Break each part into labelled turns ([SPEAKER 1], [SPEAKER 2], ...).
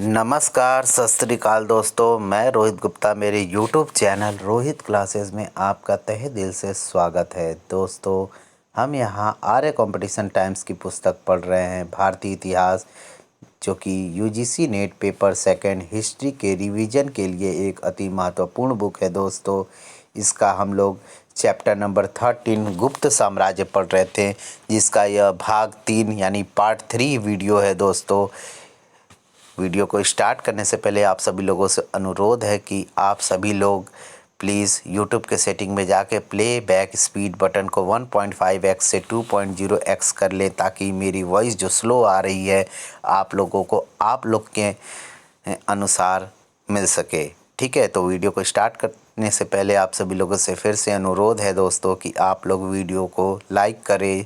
[SPEAKER 1] नमस्कार, सत श्री अकाल दोस्तों। मैं रोहित गुप्ता, मेरे YouTube चैनल रोहित क्लासेस में आपका तहे दिल से स्वागत है। दोस्तों, हम यहाँ आर्य कंपटीशन टाइम्स की पुस्तक पढ़ रहे हैं, भारतीय इतिहास, जो कि UGC net paper second history के रिवीजन के लिए एक अति महत्वपूर्ण बुक है। दोस्तों, इसका हम लोग चैप्टर नंबर 13 गुप्त साम्राज्य पढ़ रहे थे, जिसका यह भाग 3 यानी पार्ट 3 वीडियो है। दोस्तों, वीडियो को स्टार्ट करने से पहले आप सभी लोगों से अनुरोध है कि आप सभी लोग प्लीज़ YouTube के सेटिंग में जाके प्ले बैक स्पीड बटन को 1.5x से 2.0x कर लें, ताकि मेरी वॉइस जो स्लो आ रही है आप लोगों को आप लोग के अनुसार मिल सके। ठीक है, तो वीडियो को स्टार्ट करने से पहले आप सभी लोगों से फिर से अनुरोध है दोस्तों कि आप लोग वीडियो को लाइक करें।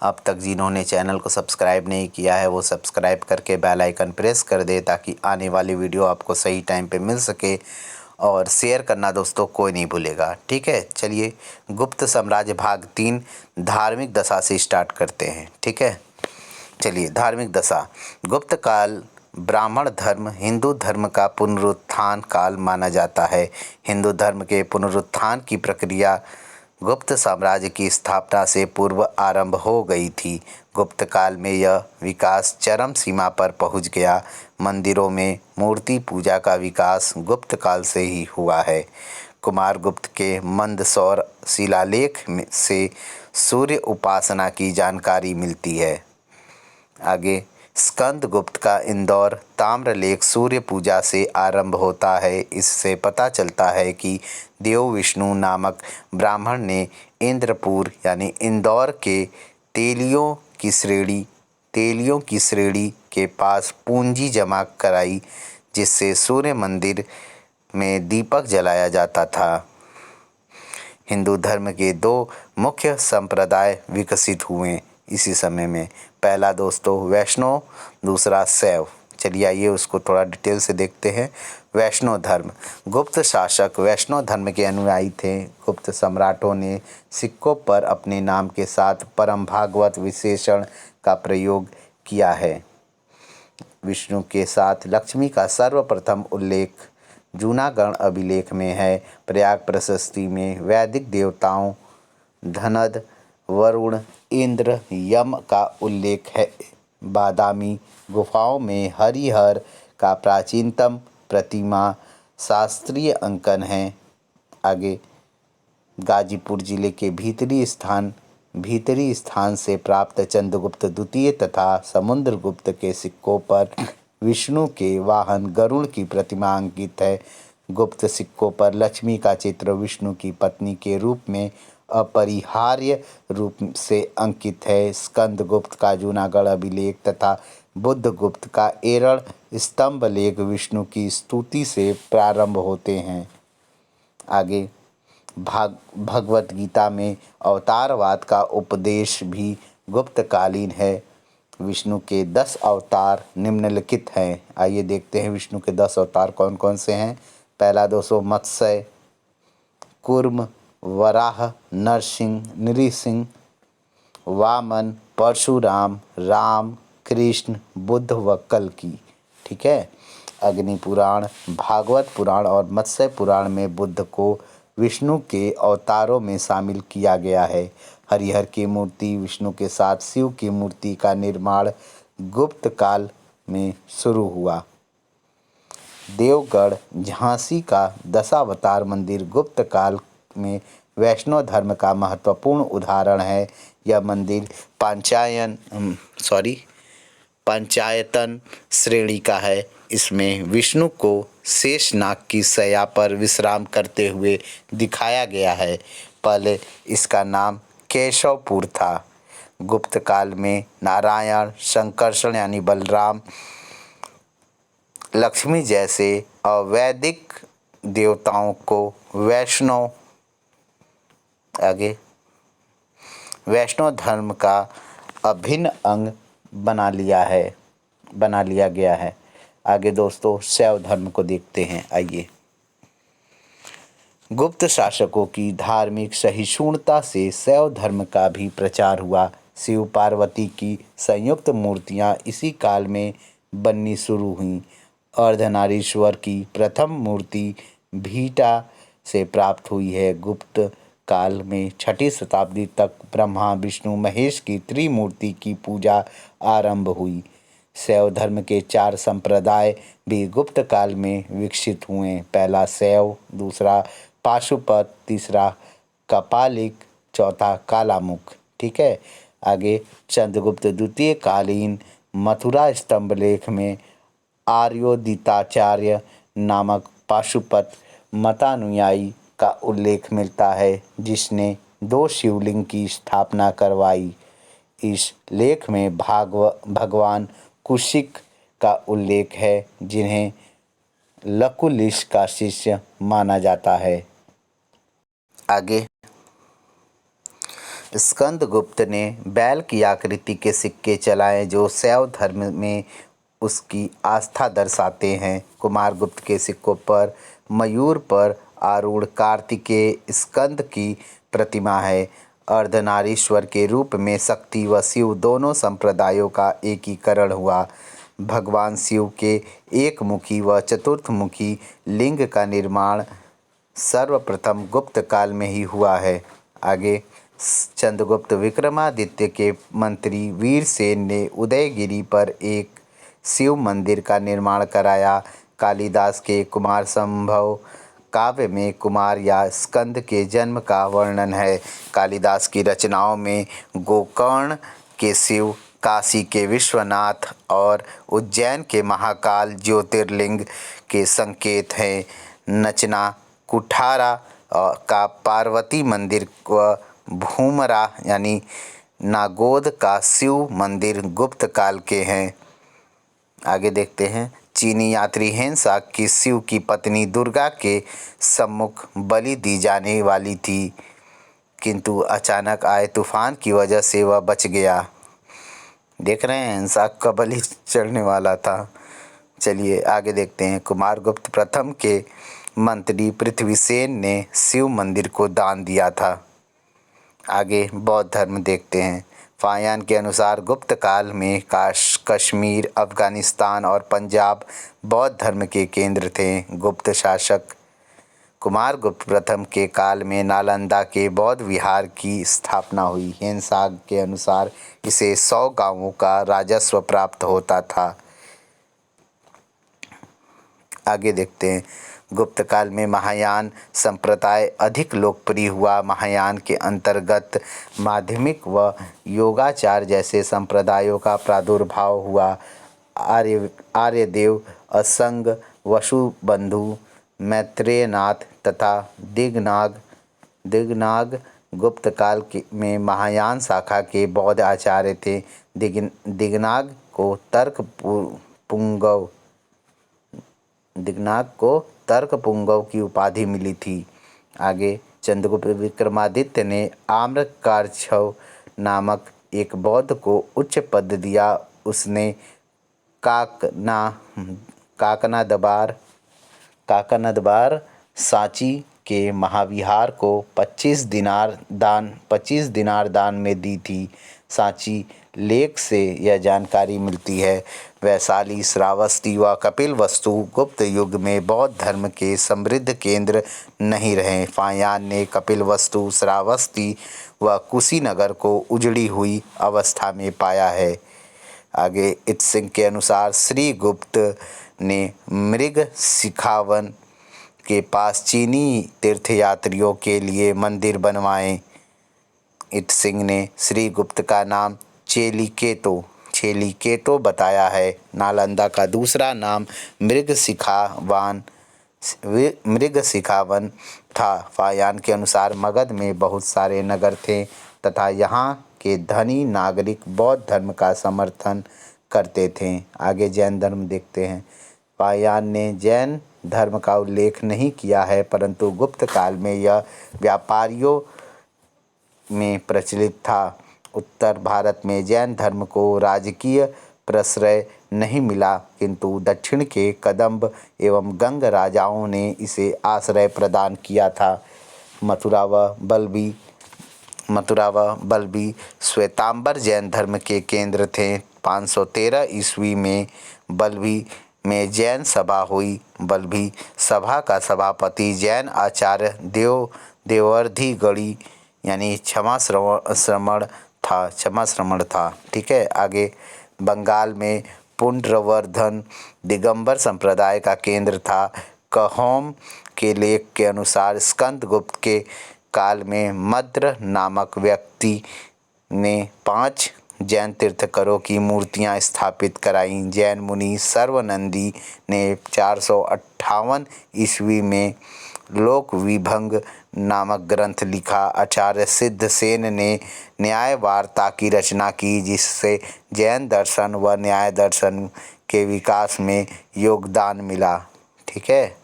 [SPEAKER 1] अब तक जिन्होंने चैनल को सब्सक्राइब नहीं किया है वो सब्सक्राइब करके बेल आइकन प्रेस कर दे, ताकि आने वाली वीडियो आपको सही टाइम पे मिल सके। और शेयर करना दोस्तों कोई नहीं भूलेगा। ठीक है, चलिए गुप्त साम्राज्य भाग 3 धार्मिक दशा से स्टार्ट करते हैं। ठीक है, चलिए धार्मिक दशा। गुप्त काल ब्राह्मण धर्म हिंदू धर्म का पुनरुत्थान काल माना जाता है। हिंदू धर्म के पुनरुत्थान की प्रक्रिया गुप्त साम्राज्य की स्थापना से पूर्व आरंभ हो गई थी। गुप्त काल में यह विकास चरम सीमा पर पहुंच गया। मंदिरों में मूर्ति पूजा का विकास गुप्त काल से ही हुआ है। कुमारगुप्त के मंदसौर शिलालेख से सूर्य उपासना की जानकारी मिलती है। आगे स्कंदगुप्त का इंदौर ताम्रलेख सूर्य पूजा से आरंभ होता है। इससे पता चलता है कि देव विष्णु नामक ब्राह्मण ने इंद्रपुर यानी इंदौर के तेलियों की श्रेणी के पास पूंजी जमा कराई, जिससे सूर्य मंदिर में दीपक जलाया जाता था। हिंदू धर्म के 2 मुख्य संप्रदाय विकसित हुए इसी समय में। पहला दोस्तों वैष्णव, दूसरा शैव। चलिए आइए उसको थोड़ा डिटेल से देखते हैं। वैष्णव धर्म। गुप्त शासक वैष्णव धर्म के अनुयायी थे। गुप्त सम्राटों ने सिक्कों पर अपने नाम के साथ परम भागवत विशेषण का प्रयोग किया है। विष्णु के साथ लक्ष्मी का सर्वप्रथम उल्लेख जूनागढ़ अभिलेख में है। प्रयाग प्रशस्ति में वैदिक देवताओं धनद, वरुण, इंद्र, यम का उल्लेख है। बादामी गुफाओं में हरिहर का प्राचीनतम प्रतिमा शास्त्रीय अंकन है। आगे गाजीपुर जिले के भीतरी स्थान से प्राप्त चंद्रगुप्त द्वितीय तथा समुद्रगुप्त के सिक्कों पर विष्णु के वाहन गरुड़ की प्रतिमा अंकित है। गुप्त सिक्कों पर लक्ष्मी का चित्र विष्णु की पत्नी के रूप में अपरिहार्य रूप से अंकित है। स्कंदगुप्त का जूनागढ़ अभिलेख तथा बुद्धगुप्त का एरण स्तंभ लेख विष्णु की स्तुति से प्रारंभ होते हैं। आगे भगवत गीता में अवतारवाद का उपदेश भी गुप्तकालीन है। विष्णु के 10 अवतार निम्नलिखित हैं। आइए देखते हैं विष्णु के 10 अवतार कौन कौन से हैं। पहला दोस्तों मत्स्य, कूर्म, वराह, नरसिंह, नृसिंह, वामन, परशुराम, राम, कृष्ण, बुद्ध व कल्कि। ठीक है। अग्नि पुराण, भागवत पुराण और मत्स्य पुराण में बुद्ध को विष्णु के अवतारों में शामिल किया गया है। हरिहर की मूर्ति विष्णु के साथ शिव की मूर्ति का निर्माण गुप्त काल में शुरू हुआ। देवगढ़ झांसी का दशावतार मंदिर गुप्त काल में वैष्णव धर्म का महत्वपूर्ण उदाहरण है। यह मंदिर पंचायतन श्रेणी का है। इसमें विष्णु को शेषनाग की शैया पर विश्राम करते हुए दिखाया गया है। पहले इसका नाम केशवपुर था। गुप्त काल में नारायण, शंकरषण यानी बलराम, लक्ष्मी जैसे अवैदिक देवताओं को वैष्णव धर्म का अभिन्न अंग बना लिया गया है। आगे दोस्तों शैव धर्म को देखते हैं। आइए गुप्त शासकों की धार्मिक सहिष्णुता से शैव धर्म का भी प्रचार हुआ। शिव पार्वती की संयुक्त मूर्तियां इसी काल में बननी शुरू हुईं। अर्धनारीश्वर की प्रथम मूर्ति भीटा से प्राप्त हुई है। गुप्त काल में 6ठी शताब्दी तक ब्रह्मा विष्णु महेश की त्रिमूर्ति की पूजा आरंभ हुई। शैव धर्म के 4 संप्रदाय भी गुप्त काल में विकसित हुए। पहला शैव, दूसरा पाशुपत, तीसरा कपालिक, चौथा कालामुख। ठीक है। आगे चंद्रगुप्त द्वितीय कालीन मथुरा स्तंभ लेख में आर्योदिताचार्य नामक पाशुपत मतानुयायी का उल्लेख मिलता है, जिसने 2 शिवलिंग की स्थापना करवाई। इस लेख में भगवान कुशिक का उल्लेख है, जिन्हें लकुलिश का शिष्य माना जाता है। आगे स्कंदगुप्त ने बैल की आकृति के सिक्के चलाए, जो शैव धर्म में उसकी आस्था दर्शाते हैं। कुमारगुप्त के सिक्कों पर मयूर पर आरूढ़ कार्तिकेय स्कंद की प्रतिमा है। अर्धनारीश्वर के रूप में शक्ति व शिव दोनों संप्रदायों का एकीकरण हुआ। भगवान शिव के एक मुखी व चतुर्थमुखी लिंग का निर्माण सर्वप्रथम गुप्त काल में ही हुआ है। आगे चंद्रगुप्त विक्रमादित्य के मंत्री वीरसेन ने उदयगिरी पर एक शिव मंदिर का निर्माण कराया। कालिदास के कुमार संभव काव्य में कुमार या स्कंद के जन्म का वर्णन है। कालिदास की रचनाओं में गोकर्ण के शिव, काशी के विश्वनाथ और उज्जैन के महाकाल ज्योतिर्लिंग के संकेत हैं। नचना कुठारा का पार्वती मंदिर व भूमरा यानी नागोद का शिव मंदिर गुप्त काल के हैं। आगे देखते हैं। चीनी यात्री हेनसाक की शिव की पत्नी दुर्गा के सम्मुख बलि दी जाने वाली थी, किंतु अचानक आए तूफान की वजह से वह बच गया। देख रहे हैं, हेनसाक का बलि चढ़ने वाला था। चलिए आगे देखते हैं। कुमारगुप्त प्रथम के मंत्री पृथ्वीसेन ने शिव मंदिर को दान दिया था। आगे बौद्ध धर्म देखते हैं। फायान के अनुसार गुप्त काल में कश्मीर, अफगानिस्तान और पंजाब बौद्ध धर्म के केंद्र थे। गुप्त शासक कुमारगुप्त प्रथम के काल में नालंदा के बौद्ध विहार की स्थापना हुई। हेनसाग के अनुसार इसे 100 गांवों का राजस्व प्राप्त होता था। आगे देखते हैं। गुप्त काल में महायान संप्रदाय अधिक लोकप्रिय हुआ। महायान के अंतर्गत माध्यमिक व योगाचार जैसे संप्रदायों का प्रादुर्भाव हुआ। आर्यदेव, असंग, वसुबंधु, मैत्रेयनाथ तथा दिगनाग गुप्त काल में महायान शाखा के बौद्ध आचार्य थे। दिगनाग को तर्कपुंगव की उपाधि मिली थी। आगे चंद्रगुप्त विक्रमादित्य ने आम्रकार्छव नामक एक बौद्ध को उच्च पद दिया। उसने काकनादबार सांची के महाविहार को 25 दिनार दान में दी थी। सांची लेख से यह जानकारी मिलती है। वैशाली, श्रावस्ती व कपिलवस्तु गुप्त युग में बौद्ध धर्म के समृद्ध केंद्र नहीं रहे। फायान ने कपिलवस्तु, श्रावस्ती व कुशीनगर को उजड़ी हुई अवस्था में पाया है। आगे इत्सिंग के अनुसार श्री गुप्त ने मृगशिखावन के पास चीनी तीर्थयात्रियों के लिए मंदिर बनवाए। इत्सिंग ने श्री गुप्त का नाम छेलिकेतो बताया है। नालंदा का दूसरा नाम मृगशिखावन था। फायान के अनुसार मगध में बहुत सारे नगर थे तथा यहाँ के धनी नागरिक बौद्ध धर्म का समर्थन करते थे। आगे जैन धर्म देखते हैं। फायान ने जैन धर्म का उल्लेख नहीं किया है, परंतु गुप्त काल में यह व्यापारियों में प्रचलित था। उत्तर भारत में जैन धर्म को राजकीय प्रश्रय नहीं मिला, किंतु दक्षिण के कदंब एवं गंग राजाओं ने इसे आश्रय प्रदान किया था। मथुरा व बल्बी श्वेतांबर जैन धर्म के केंद्र थे। 513 ईस्वी में बल्बी में जैन सभा हुई। वल्लभी सभा का सभापति जैन आचार्य देवर्धि गढ़ी यानी क्षमा श्रमण था। ठीक है। आगे बंगाल में पुंड्रवर्धन दिगंबर संप्रदाय का केंद्र था। कहोम के लेख के अनुसार स्कंदगुप्त के काल में मद्र नामक व्यक्ति ने 5 जैन तीर्थंकरों की मूर्तियां स्थापित कराईं। जैन मुनि सर्वनंदी ने 458 ईस्वी में लोकविभंग नामक ग्रंथ लिखा। आचार्य सिद्धसेन ने न्याय वार्ता की रचना की, जिससे जैन दर्शन व न्याय दर्शन के विकास में योगदान मिला। ठीक है।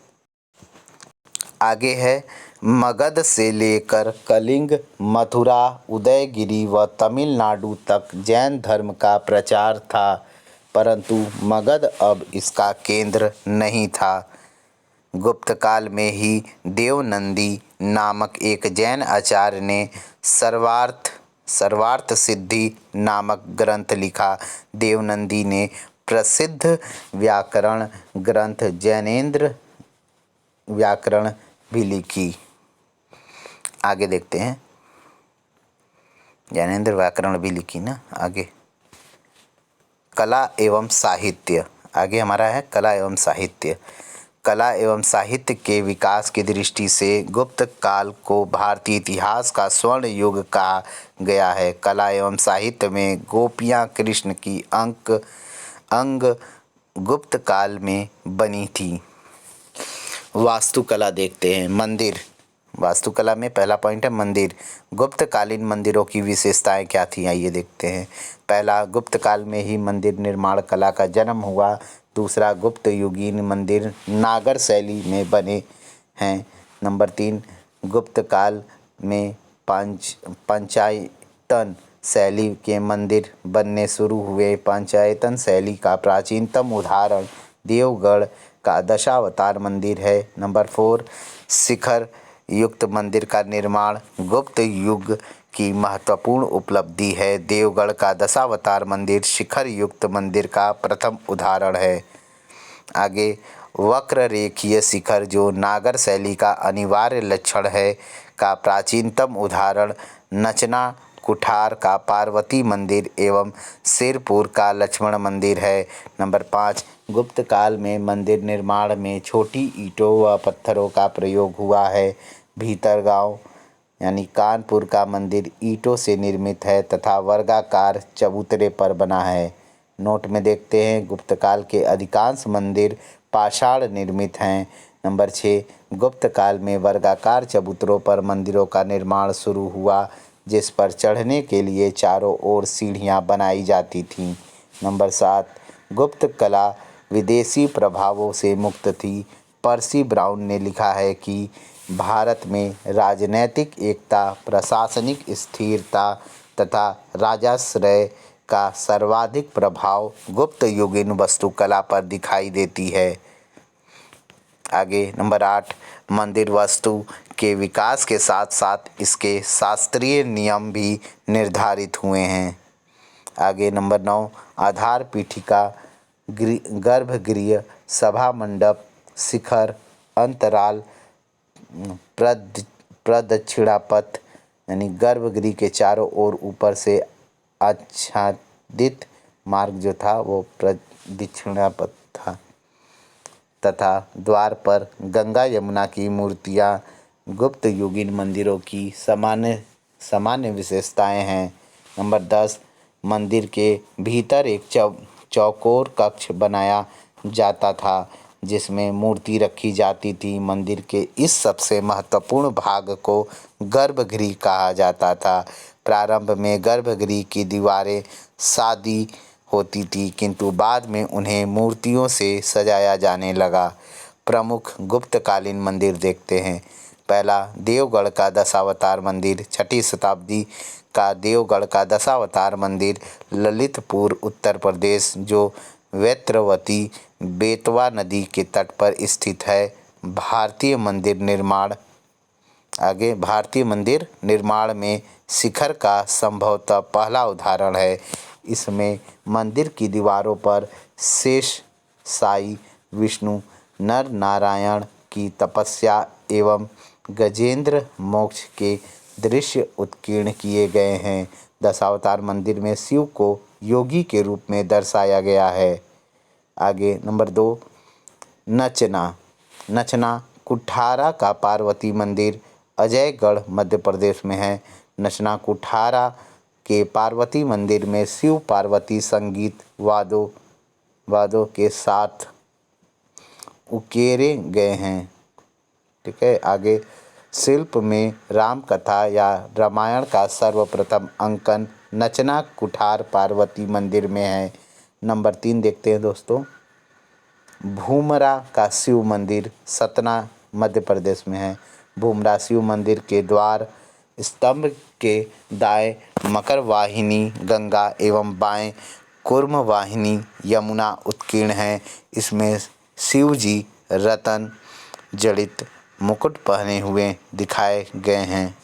[SPEAKER 1] आगे है मगध से लेकर कलिंग, मथुरा, उदयगिरी व तमिलनाडु तक जैन धर्म का प्रचार था, परंतु मगध अब इसका केंद्र नहीं था। गुप्त काल में ही देवनंदी नामक एक जैन आचार्य ने सर्वार्थ सिद्धि नामक ग्रंथ लिखा। देवनंदी ने प्रसिद्ध व्याकरण ग्रंथ जैनेन्द्र व्याकरण भी लिखी। आगे देखते हैं। जैनेन्द्र व्याकरण भी लिखी ना। आगे कला एवं साहित्य। आगे हमारा है कला एवं साहित्य। कला एवं साहित्य के विकास की दृष्टि से गुप्त काल को भारतीय इतिहास का स्वर्ण युग कहा गया है। कला एवं साहित्य में गोपियाँ कृष्ण की अंग गुप्त काल में बनी थी। वास्तुकला देखते हैं। मंदिर। वास्तुकला में पहला पॉइंट है मंदिर। गुप्तकालीन मंदिरों की विशेषताएं क्या थी, आइए देखते हैं। पहला, गुप्त काल में ही मंदिर निर्माण कला का जन्म हुआ। दूसरा, गुप्त युगीन मंदिर नागर शैली में बने हैं। नंबर 3, गुप्त काल में पंचायतन शैली के मंदिर बनने शुरू हुए। पंचायतन शैली का प्राचीनतम उदाहरण देवगढ़ का दशावतार मंदिर है। नंबर 4, शिखर युक्त मंदिर का निर्माण गुप्त युग की महत्वपूर्ण उपलब्धि है। देवगढ़ का दशावतार मंदिर शिखर युक्त मंदिर का प्रथम उदाहरण है। आगे वक्र रेखीय शिखर, जो नागर शैली का अनिवार्य लक्षण है, का प्राचीनतम उदाहरण नचना कुठार का पार्वती मंदिर एवं सिरपुर का लक्ष्मण मंदिर है। नंबर 5, गुप्त काल में मंदिर निर्माण में छोटी ईंटों व पत्थरों का प्रयोग हुआ है। भीतरगांव यानी कानपुर का मंदिर ईंटों से निर्मित है तथा वर्गाकार चबूतरे पर बना है। नोट में देखते हैं, गुप्त काल के अधिकांश मंदिर पाषाण निर्मित हैं। नंबर 6, गुप्त काल में वर्गाकार चबूतरों पर मंदिरों का निर्माण शुरू हुआ, जिस पर चढ़ने के लिए चारों ओर सीढ़ियां बनाई जाती थीं। नंबर 7, गुप्त कला विदेशी प्रभावों से मुक्त थी। पर्सी ब्राउन ने लिखा है कि भारत में राजनैतिक एकता, प्रशासनिक स्थिरता तथा राजाश्रय का सर्वाधिक प्रभाव गुप्त युगीन वास्तुकला पर दिखाई देती है। आगे नंबर 8, मंदिर वास्तु के विकास के साथ साथ इसके शास्त्रीय नियम भी निर्धारित हुए हैं। आगे नंबर 9, आधार पीठिका, गर्भगृह, सभा मंडप, शिखर, अंतराल, प्रदक्षिणा पथ यानी गर्भगृह के चारों ओर ऊपर से आच्छादित मार्ग जो था वो प्रदक्षिणा पथ था तथा द्वार पर गंगा यमुना की मूर्तियां गुप्त युगीन मंदिरों की सामान्य विशेषताएं हैं। नंबर 10, मंदिर के भीतर एक चौकोर कक्ष बनाया जाता था जिसमें मूर्ति रखी जाती थी। मंदिर के इस सबसे महत्वपूर्ण भाग को गर्भगृह कहा जाता था। प्रारंभ में गर्भगृह की दीवारें सादी होती थी, किंतु बाद में उन्हें मूर्तियों से सजाया जाने लगा। प्रमुख गुप्तकालीन मंदिर देखते हैं। पहला, देवगढ़ का दशावतार मंदिर। 6ठी शताब्दी का देवगढ़ का दशावतार मंदिर ललितपुर, उत्तर प्रदेश, जो वेत्रवती बेतवा नदी के तट पर स्थित है। भारतीय मंदिर निर्माण में शिखर का संभवतः पहला उदाहरण है। इसमें मंदिर की दीवारों पर शेष शाही विष्णु नर नारायण की तपस्या एवं गजेंद्र मोक्ष के दृश्य उत्कीर्ण किए गए हैं। दशावतार मंदिर में शिव को योगी के रूप में दर्शाया गया है। आगे नंबर 2, नचना। नचना कुठारा का पार्वती मंदिर अजयगढ़ मध्य प्रदेश में है। नचना कुठारा के पार्वती मंदिर में शिव पार्वती संगीत वादों के साथ उकेरे गए हैं। ठीक है। आगे शिल्प में राम कथा या रामायण का सर्वप्रथम अंकन नचना कुठार पार्वती मंदिर में है। नंबर 3 देखते हैं दोस्तों, भूमरा का शिव मंदिर सतना मध्य प्रदेश में है। भूमरा शिव मंदिर के द्वार स्तंभ के दाएं मकर वाहिनी गंगा एवं बाएं कूर्म वाहिनी यमुना उत्कीर्ण है। इसमें शिव जी रतन जड़ित मुकुट पहने हुए दिखाए गए हैं।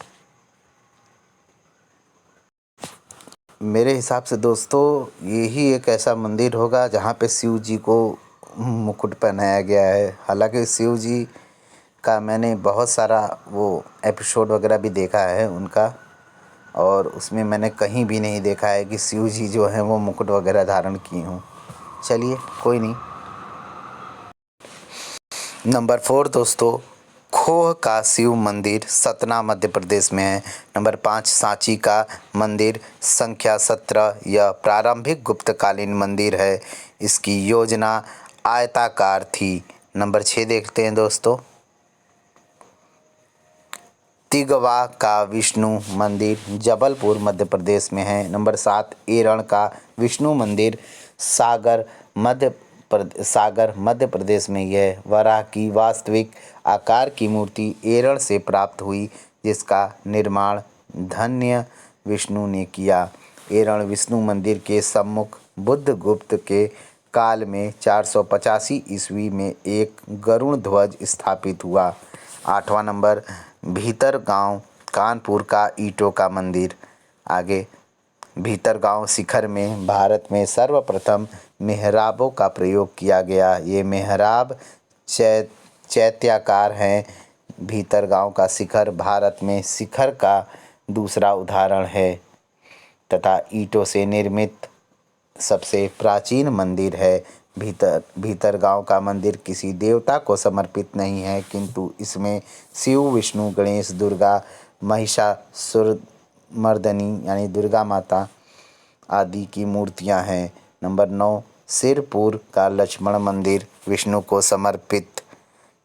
[SPEAKER 1] मेरे हिसाब से दोस्तों यही एक ऐसा मंदिर होगा जहाँ पे शिव जी को मुकुट पहनाया गया है। हालांकि शिव जी का मैंने बहुत सारा वो एपिसोड वगैरह भी देखा है उनका, और उसमें मैंने कहीं भी नहीं देखा है कि शिव जी जो है वो मुकुट वगैरह धारण किए हों। चलिए कोई नहीं। नंबर 4 दोस्तों, खोह का शिव मंदिर सतना मध्य प्रदेश में है। नंबर 5, सांची का मंदिर संख्या 17 यह प्रारंभिक गुप्तकालीन मंदिर है। इसकी योजना आयताकार थी। नंबर 6 देखते हैं दोस्तों, तिगवा का विष्णु मंदिर जबलपुर मध्य प्रदेश में है। नंबर 7, एरण का विष्णु मंदिर सागर मध्य प्रदेश में यह वराह की वास्तविक आकार की मूर्ति एरण से प्राप्त हुई, जिसका निर्माण धन्य विष्णु ने किया। एरण विष्णु मंदिर के सम्मुख बुद्धगुप्त के काल में 485 ईस्वी में एक गरुड़ ध्वज स्थापित हुआ। 8वां नंबर, भीतरगांव कानपुर का ईंटों का मंदिर। आगे भीतरगांव शिखर में भारत में सर्वप्रथम मेहराबों का प्रयोग किया गया। ये मेहराब चैत्याकार हैं। भीतरगांव का शिखर भारत में शिखर का दूसरा उदाहरण है तथा ईंटों से निर्मित सबसे प्राचीन मंदिर है। भीतरगांव का मंदिर किसी देवता को समर्पित नहीं है, किंतु इसमें शिव, विष्णु, गणेश, दुर्गा, महिषासुरमर्दिनी यानी दुर्गा माता आदि की मूर्तियां हैं। नंबर 9, सिरपुर का लक्ष्मण मंदिर विष्णु को समर्पित।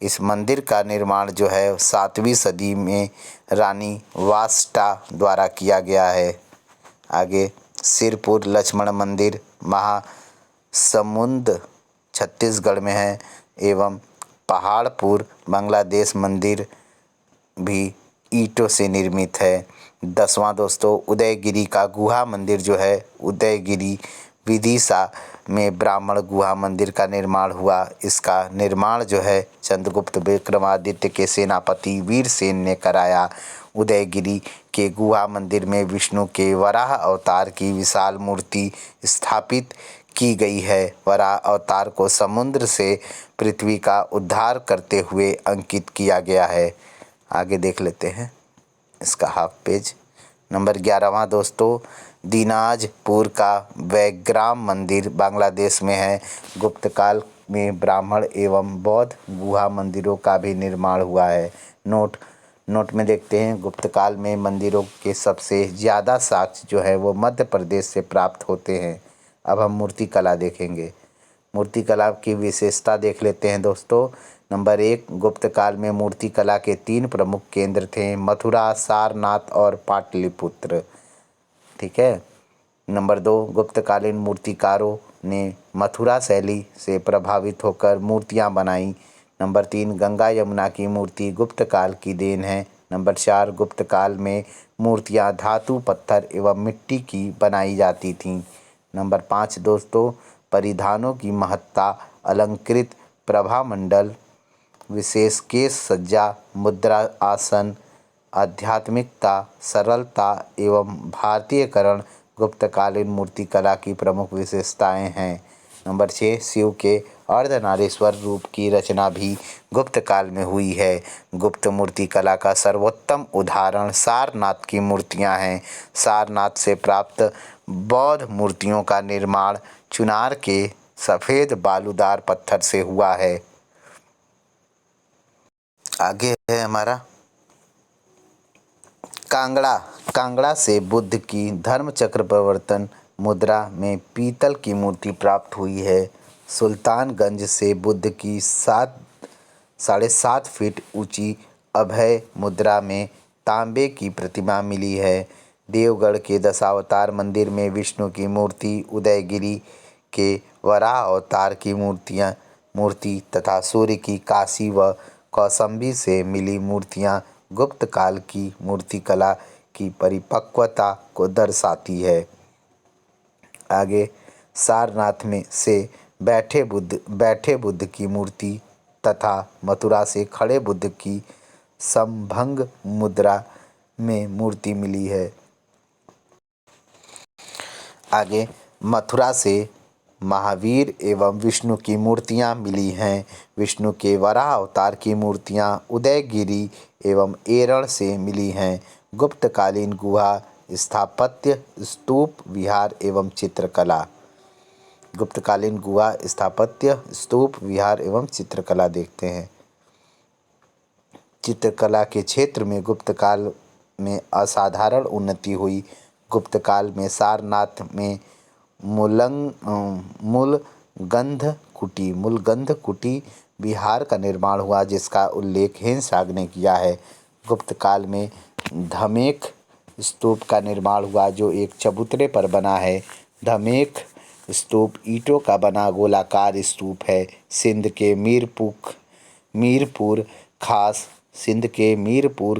[SPEAKER 1] इस मंदिर का निर्माण जो है 7वीं सदी में रानी वास्टा द्वारा किया गया है। आगे सिरपुर लक्ष्मण मंदिर महासमुंद छत्तीसगढ़ में है एवं पहाड़पुर बांग्लादेश मंदिर भी ईंटों से निर्मित है। 10वां दोस्तों, उदयगिरी का गुहा मंदिर जो है उदयगिरी विदिशा में ब्राह्मण गुहा मंदिर का निर्माण हुआ। इसका निर्माण जो है चंद्रगुप्त विक्रमादित्य के सेनापति वीरसेन ने कराया। उदयगिरी के गुहा मंदिर में विष्णु के वराह अवतार की विशाल मूर्ति स्थापित की गई है। वराह अवतार को समुद्र से पृथ्वी का उद्धार करते हुए अंकित किया गया है। आगे देख लेते हैं इसका हाफ पेज। नंबर 11वां दोस्तों, दिनाजपुर का वैग्राम मंदिर बांग्लादेश में है। गुप्त काल में ब्राह्मण एवं बौद्ध गुहा मंदिरों का भी निर्माण हुआ है। नोट में देखते हैं, गुप्त काल में मंदिरों के सबसे ज़्यादा साक्ष्य जो है वो मध्य प्रदेश से प्राप्त होते हैं। अब हम मूर्ति कला देखेंगे। मूर्ति कला की विशेषता देख लेते हैं दोस्तों। नंबर 1, गुप्त काल में मूर्ति कला के 3 प्रमुख केंद्र थे, मथुरा, सारनाथ और पाटलिपुत्र। ठीक है। नंबर 2, गुप्तकालीन मूर्तिकारों ने मथुरा शैली से प्रभावित होकर मूर्तियां बनाई। नंबर 3, गंगा यमुना की मूर्ति गुप्त काल की देन है। नंबर 4, गुप्त काल में मूर्तियां धातु, पत्थर एवं मिट्टी की बनाई जाती थीं। नंबर 5 दोस्तों, परिधानों की महत्ता, अलंकृत प्रभामंडल, विशेष केश सज्जा, मुद्रा, आसन, आध्यात्मिकता, सरलता एवं भारतीयकरण गुप्तकालीन मूर्तिकला की प्रमुख विशेषताएं हैं। नंबर 6, शिव के अर्धनारीश्वर रूप की रचना भी गुप्त काल में हुई है। गुप्त मूर्ति कला का सर्वोत्तम उदाहरण सारनाथ की मूर्तियां हैं। सारनाथ से प्राप्त बौद्ध मूर्तियों का निर्माण चुनार के सफ़ेद बालूदार पत्थर से हुआ है। आगे है हमारा कांगड़ा। कांगड़ा से बुद्ध की धर्मचक्र प्रवर्तन मुद्रा में पीतल की मूर्ति प्राप्त हुई है। सुल्तानगंज से बुद्ध की 7.5 फीट ऊंची अभय मुद्रा में तांबे की प्रतिमा मिली है। देवगढ़ के दशावतार मंदिर में विष्णु की मूर्ति, उदयगिरी के वराह अवतार की मूर्ति तथा सूर्य की काशी व कौशाम्बी से मिली मूर्तियां गुप्त काल की मूर्तिकला की परिपक्वता को दर्शाती है। आगे सारनाथ में से बैठे बुद्ध की मूर्ति तथा मथुरा से खड़े बुद्ध की समभंग मुद्रा में मूर्ति मिली है। आगे मथुरा से महावीर एवं विष्णु की मूर्तियां मिली हैं। विष्णु के वराह अवतार की मूर्तियां उदयगिरी एवं एरण से मिली हैं। गुप्तकालीन गुहा स्थापत्य, स्तूप, विहार एवं चित्रकला। गुप्तकालीन गुहा स्थापत्य, स्तूप, विहार एवं चित्रकला देखते हैं। चित्रकला के क्षेत्र में गुप्त काल में असाधारण उन्नति हुई। गुप्त काल में सारनाथ में मूलगंध कुटी विहार का निर्माण हुआ, जिसका उल्लेख हिंसाग ने किया है। गुप्त काल में धमेख स्तूप का निर्माण हुआ, जो एक चबूतरे पर बना है। धमेख स्तूप ईंटों का बना गोलाकार स्तूप है। सिंध के मीरपुर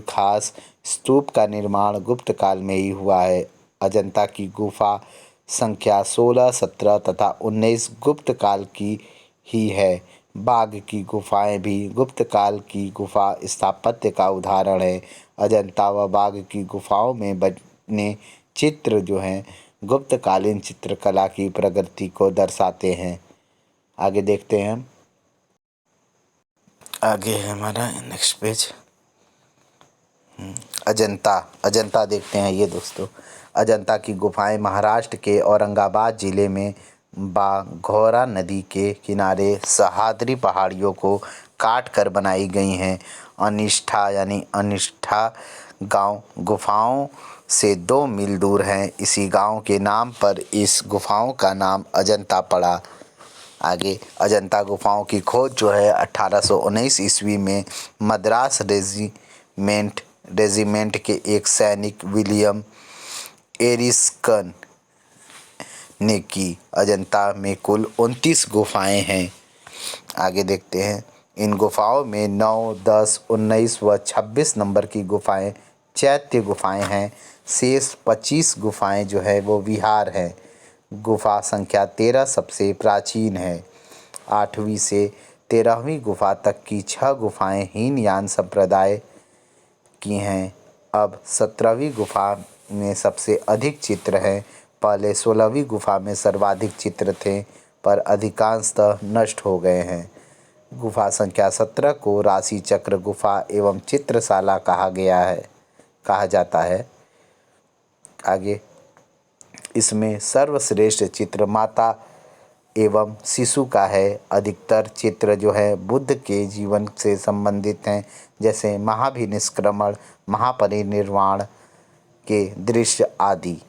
[SPEAKER 1] खास स्तूप का निर्माण गुप्त काल में ही हुआ है। अजंता की गुफा संख्या 16, 17 तथा 19 गुप्त काल की ही है। बाघ की गुफाएं भी गुप्त काल की गुफा स्थापत्य का उदाहरण है। अजंता व बाघ की गुफाओं में बने चित्र जो हैं गुप्तकालीन चित्रकला की प्रगति को दर्शाते हैं। आगे देखते हैं हम। आगे है हमारा नेक्स्ट पेज अजंता देखते हैं। ये दोस्तों अजंता की गुफाएं महाराष्ट्र के औरंगाबाद जिले में बाघौरा नदी के किनारे सह्याद्री पहाड़ियों को काट कर बनाई गई हैं। अनिष्ठा गांव गुफाओं से 2 मील दूर है। इसी गांव के नाम पर इस गुफाओं का नाम अजंता पड़ा। आगे अजंता गुफाओं की खोज जो है 1819 ईस्वी में मद्रास रेजिमेंट के एक सैनिक विलियम एरिस्कन ने की। अजंता में कुल 29 गुफाएं हैं। आगे देखते हैं। इन गुफाओं में 9, 10, 19 व 26 नंबर की गुफाएं चैत्य गुफाएं हैं। शेष 25 गुफाएं जो है वो विहार हैं। गुफा संख्या 13 सबसे प्राचीन है। 8वीं से 13वीं गुफा तक की 6 गुफाएं हीनयान संप्रदाय की हैं। अब 17वीं गुफा में सबसे अधिक चित्र हैं। पहले 16वीं गुफा में सर्वाधिक चित्र थे, पर अधिकांशतः नष्ट हो गए हैं। गुफा संख्या 17 को राशि चक्र गुफा एवं चित्रशाला कहा जाता है। आगे इसमें सर्वश्रेष्ठ चित्र माता एवं शिशु का है। अधिकतर चित्र जो है बुद्ध के जीवन से संबंधित हैं, जैसे महाभिनिष्क्रमण, महापरिनिर्वाण के दृश्य आदि।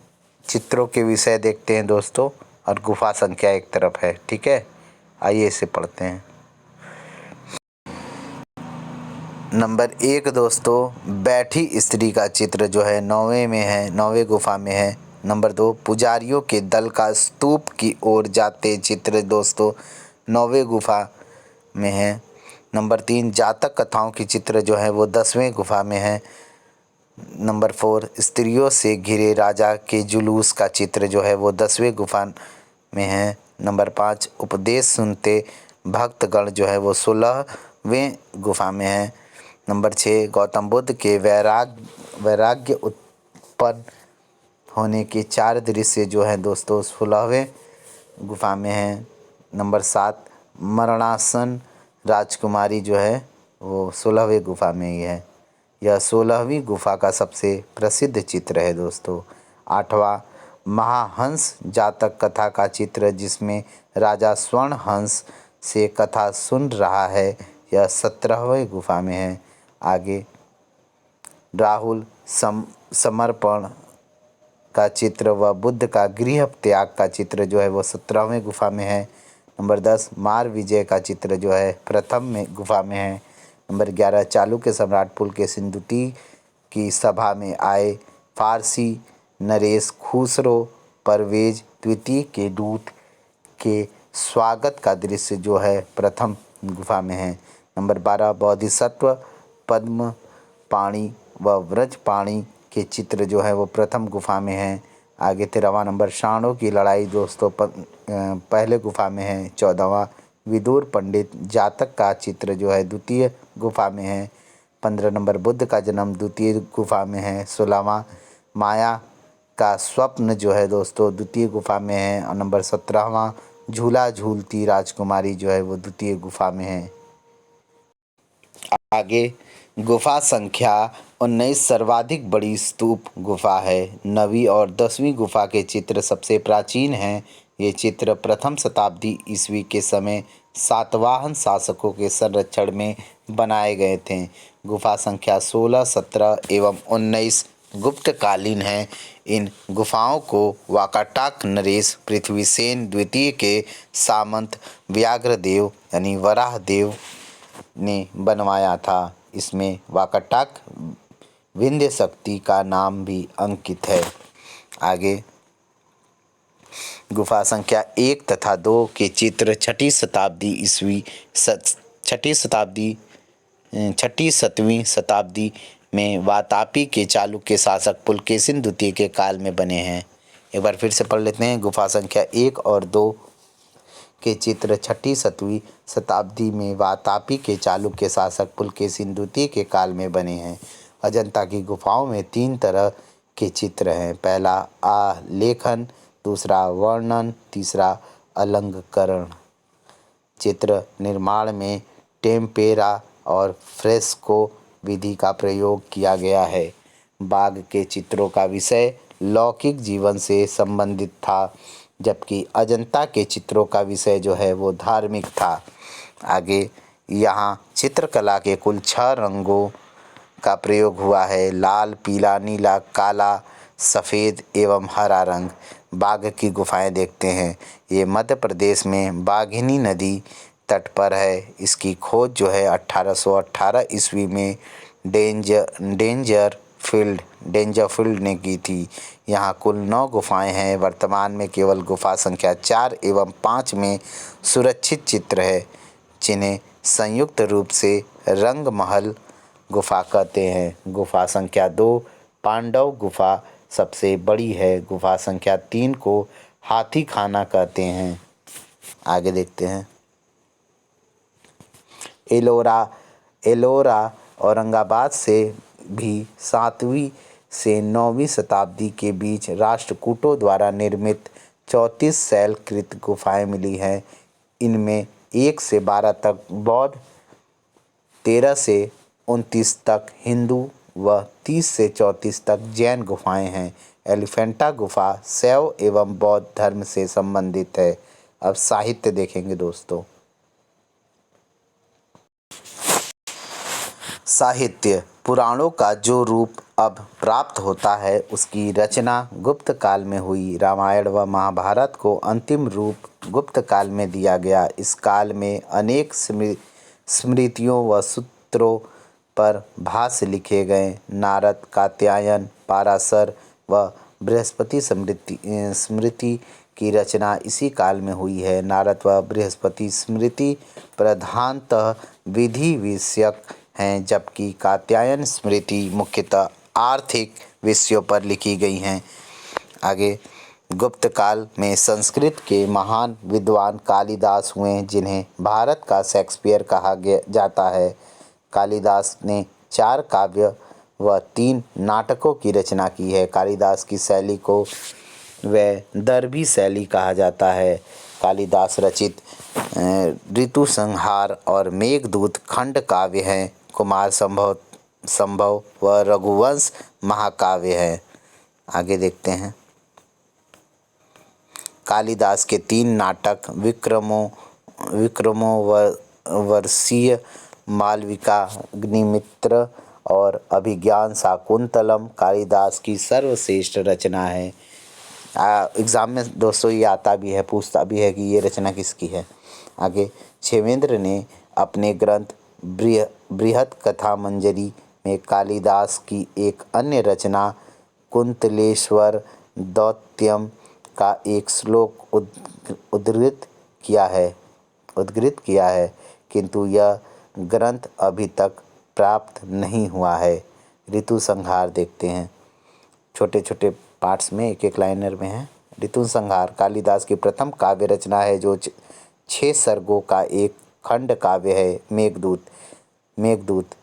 [SPEAKER 1] चित्रों के विषय देखते हैं दोस्तों, और गुफा संख्या एक तरफ है। ठीक है, आइए इसे पढ़ते हैं। नंबर 1 दोस्तों, बैठी स्त्री का चित्र जो है 9वें गुफा में है। नंबर 2, पुजारियों के दल का स्तूप की ओर जाते चित्र दोस्तों 9वें गुफा में है। नंबर 3, जातक कथाओं की चित्र जो है वो 10वें गुफा में है। नंबर 4, स्त्रियों से घिरे राजा के जुलूस का चित्र जो है वो 10वें गुफा में है। नंबर 5, उपदेश सुनते भक्तगण जो है वो 16वें गुफा में है। नंबर 6, गौतम बुद्ध के वैराग्य उत्पन्न होने के 4 दृश्य जो हैं दोस्तों 16वें गुफा में हैं। नंबर 7 मरणासन राजकुमारी जो है वो 16वीं गुफा में ही है। यह 16वीं गुफा का सबसे प्रसिद्ध चित्र है दोस्तों। 8वां महाहंस जातक कथा का चित्र जिसमें राजा स्वर्ण हंस से कथा सुन रहा है, यह 17वीं गुफा में है। आगे राहुल समर्पण का चित्र व बुद्ध का गृह त्याग का चित्र जो है वो 17वें गुफा में है। नंबर 10 मार विजय का चित्र जो है प्रथम में गुफा में है। नंबर 11 चालुक्य सम्राट पुलकेशिन द्वितीय की सभा में आए फारसी नरेश खुसरो परवेज द्वितीय के दूत के स्वागत का दृश्य जो है प्रथम गुफा में है। नंबर 12 बोधिसत्व पद्म पाणी व व्रजपाणी के चित्र जो है वो प्रथम गुफा में है। आगे 13वां नंबर शाणों की लड़ाई दोस्तों पहले गुफा में है। 14वां विदुर पंडित जातक का चित्र जो है द्वितीय गुफा में है। 15 नंबर बुद्ध का जन्म द्वितीय गुफा में है। 16वां माया का स्वप्न जो है दोस्तों द्वितीय गुफा में है। और नंबर 17वां झूला झूलती राजकुमारी जो है वो द्वितीय गुफा में है। आगे गुफा संख्या 19 सर्वाधिक बड़ी स्तूप गुफा है। 9वीं और 10वीं गुफा के चित्र सबसे प्राचीन हैं। ये चित्र प्रथम शताब्दी ईस्वी के समय सातवाहन शासकों के संरक्षण में बनाए गए थे। गुफा संख्या 16, 17 एवं 19 गुप्तकालीन है। इन गुफाओं को वाकाटक नरेश पृथ्वीसेन द्वितीय के सामंत व्याघ्रदेव यानी वराहदेव ने बनवाया था। इसमें वाकाटक विंध्य शक्ति का नाम भी अंकित है। आगे गुफा संख्या 1 तथा 2 के चित्र छठी सतवीं शताब्दी में वातापी के चालुक्य शासक पुलकेशिन द्वितीय के काल में बने हैं। एक बार फिर से पढ़ लेते हैं। गुफा संख्या 1 और 2 के चित्र छठी सतवीं शताब्दी में वातापी के चालुक्य शासक पुलकेशिन द्वितीय के काल में बने हैं। अजंता की गुफाओं में 3 तरह के चित्र हैं। पहला आलेखन, दूसरा वर्णन, तीसरा अलंकरण। चित्र निर्माण में टेम्पेरा और फ्रेस्को विधि का प्रयोग किया गया है। बाघ के चित्रों का विषय लौकिक जीवन से संबंधित था, जबकि अजंता के चित्रों का विषय जो है वो धार्मिक था। आगे यहाँ चित्रकला के कुल 6 रंगों का प्रयोग हुआ है। लाल, पीला, नीला, काला, सफ़ेद एवं हरा रंग। बाघ की गुफाएं देखते हैं। ये मध्य प्रदेश में बाघिनी नदी तट पर है। इसकी खोज जो है 1818 ईस्वी में डेंजरफील्ड ने की थी। यहाँ कुल 9 गुफाएं हैं। वर्तमान में केवल गुफा संख्या 4 एवं 5 में सुरक्षित चित्र है, जिन्हें संयुक्त रूप से रंगमहल गुफा कहते हैं। गुफा संख्या 2 पांडव गुफा सबसे बड़ी है। गुफा संख्या 3 को हाथी खाना कहते हैं। आगे देखते हैं। एलोरा औरंगाबाद से भी 7वीं से 9वीं शताब्दी के बीच राष्ट्रकूटों द्वारा निर्मित 34 शैलकृत गुफाएं मिली हैं। इनमें 1 से 12 तक बौद्ध, 13 से 29 तक हिंदू व 30 से 34 तक जैन गुफाएं हैं। एलिफेंटा गुफा शैव एवं बौद्ध धर्म से संबंधित है। अब साहित्य देखेंगे दोस्तों। साहित्य पुराणों का जो रूप अब प्राप्त होता है उसकी रचना गुप्त काल में हुई। रामायण व महाभारत को अंतिम रूप गुप्त काल में दिया गया। इस काल में अनेक स्मृतियों व सूत्रों पर भाष्य लिखे गए। नारद, कात्यायन, पाराशर व बृहस्पति स्मृति की रचना इसी काल में हुई है। नारद व बृहस्पति स्मृति प्रधानतः विधि विषयक हैं, जबकि कात्यायन स्मृति मुख्यतः आर्थिक विषयों पर लिखी गई हैं। आगे गुप्त काल में संस्कृत के महान विद्वान कालिदास हुए, जिन्हें भारत का शेक्सपियर कहा जाता है। कालिदास ने 4 काव्य व 3 नाटकों की रचना की है। कालिदास की शैली को वैदर्भी शैली कहा जाता है। कालिदास रचित ऋतु संहार और मेघदूत खंड काव्य हैं। कुमार संभव संभव व रघुवंश महाकाव्य है। आगे देखते हैं। कालिदास के 3 नाटक विक्रमोर्वशीय, मालविका, अग्निमित्र और अभिज्ञान शाकुंतलम कालिदास की सर्वश्रेष्ठ रचना है। एग्ज़ाम में दोस्तों ये आता भी है, पूछता भी है कि ये रचना किसकी है। आगे, क्षेमेंद्र ने अपने ग्रंथ बृहत कथा मंजरी में कालिदास की एक अन्य रचना कुंतलेश्वर दौत्यम का एक श्लोक उद्धृत किया है, किंतु यह ग्रंथ अभी तक प्राप्त नहीं हुआ है। ऋतु संहार देखते हैं, छोटे छोटे पार्ट्स में, एक एक लाइनर में है। ऋतु संहार कालिदास की प्रथम काव्य रचना है जो 6 सर्गों का एक खंड काव्य है। मेघदूत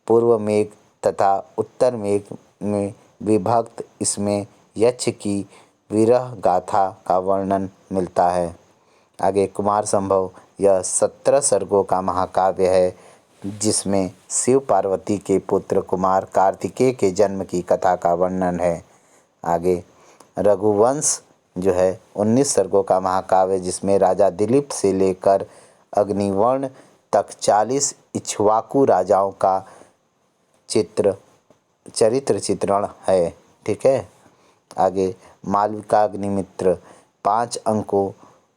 [SPEAKER 1] पूर्व मेघ तथा उत्तर मेघ में विभक्त इसमें यक्ष की विरह गाथा का वर्णन मिलता है। आगे, कुमार संभव यह 17 सर्गों का महाकाव्य है जिसमें शिव पार्वती के पुत्र कुमार कार्तिकेय के जन्म की कथा का वर्णन है। आगे, रघुवंश जो है 19 सर्गों का महाकाव्य जिसमें राजा दिलीप से लेकर अग्निवर्ण तक 40 इक्ष्वाकु राजाओं का चरित्र चित्रण है। ठीक है। आगे, मालविका अग्निमित्र 5 अंकों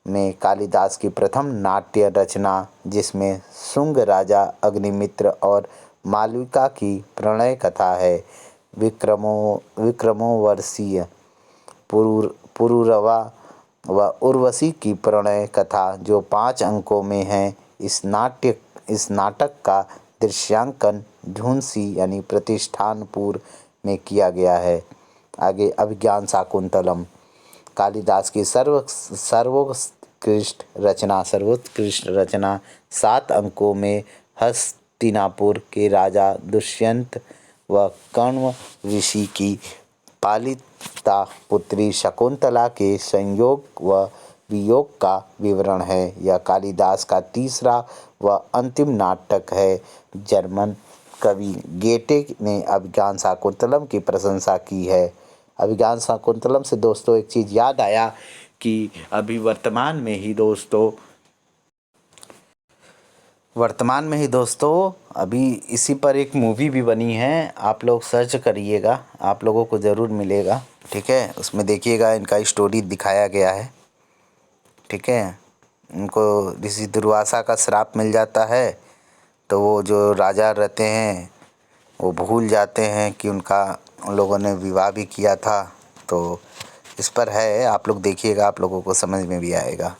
[SPEAKER 1] में कालिदास की प्रथम नाट्य रचना जिसमें शुंग राजा अग्निमित्र और मालविका की प्रणय कथा है। विक्रमोर्वशीय पुरूरवा व उर्वशी की प्रणय कथा जो 5 अंकों में है। इस नाटक का दृश्यांकन झुंसी यानी प्रतिष्ठानपुर में किया गया है। आगे, अभिज्ञान शाकुंतलम कालिदास की सर्वोत्कृष्ट रचना 7 अंकों में हस्तिनापुर के राजा दुष्यंत व कण्व ऋषि की पालिता पुत्री शकुंतला के संयोग व वियोग का विवरण है। यह कालिदास का तीसरा व अंतिम नाटक है। जर्मन कवि गेटे ने अभिज्ञान शाकुंतलम की प्रशंसा की है। अभिज्ञान शाकुंतलम से दोस्तों एक चीज़ याद आया कि अभी वर्तमान में ही दोस्तों अभी इसी पर एक मूवी भी बनी है। आप लोग सर्च करिएगा, आप लोगों को ज़रूर मिलेगा। ठीक है, उसमें देखिएगा, इनका स्टोरी दिखाया गया है। ठीक है, इनको ऋषि दुर्वासा का श्राप मिल जाता है तो वो जो राजा रहते हैं वो भूल जाते हैं कि उन लोगों ने विवाह भी किया था। तो इस पर है, आप लोग देखिएगा, आप लोगों को समझ में भी आएगा।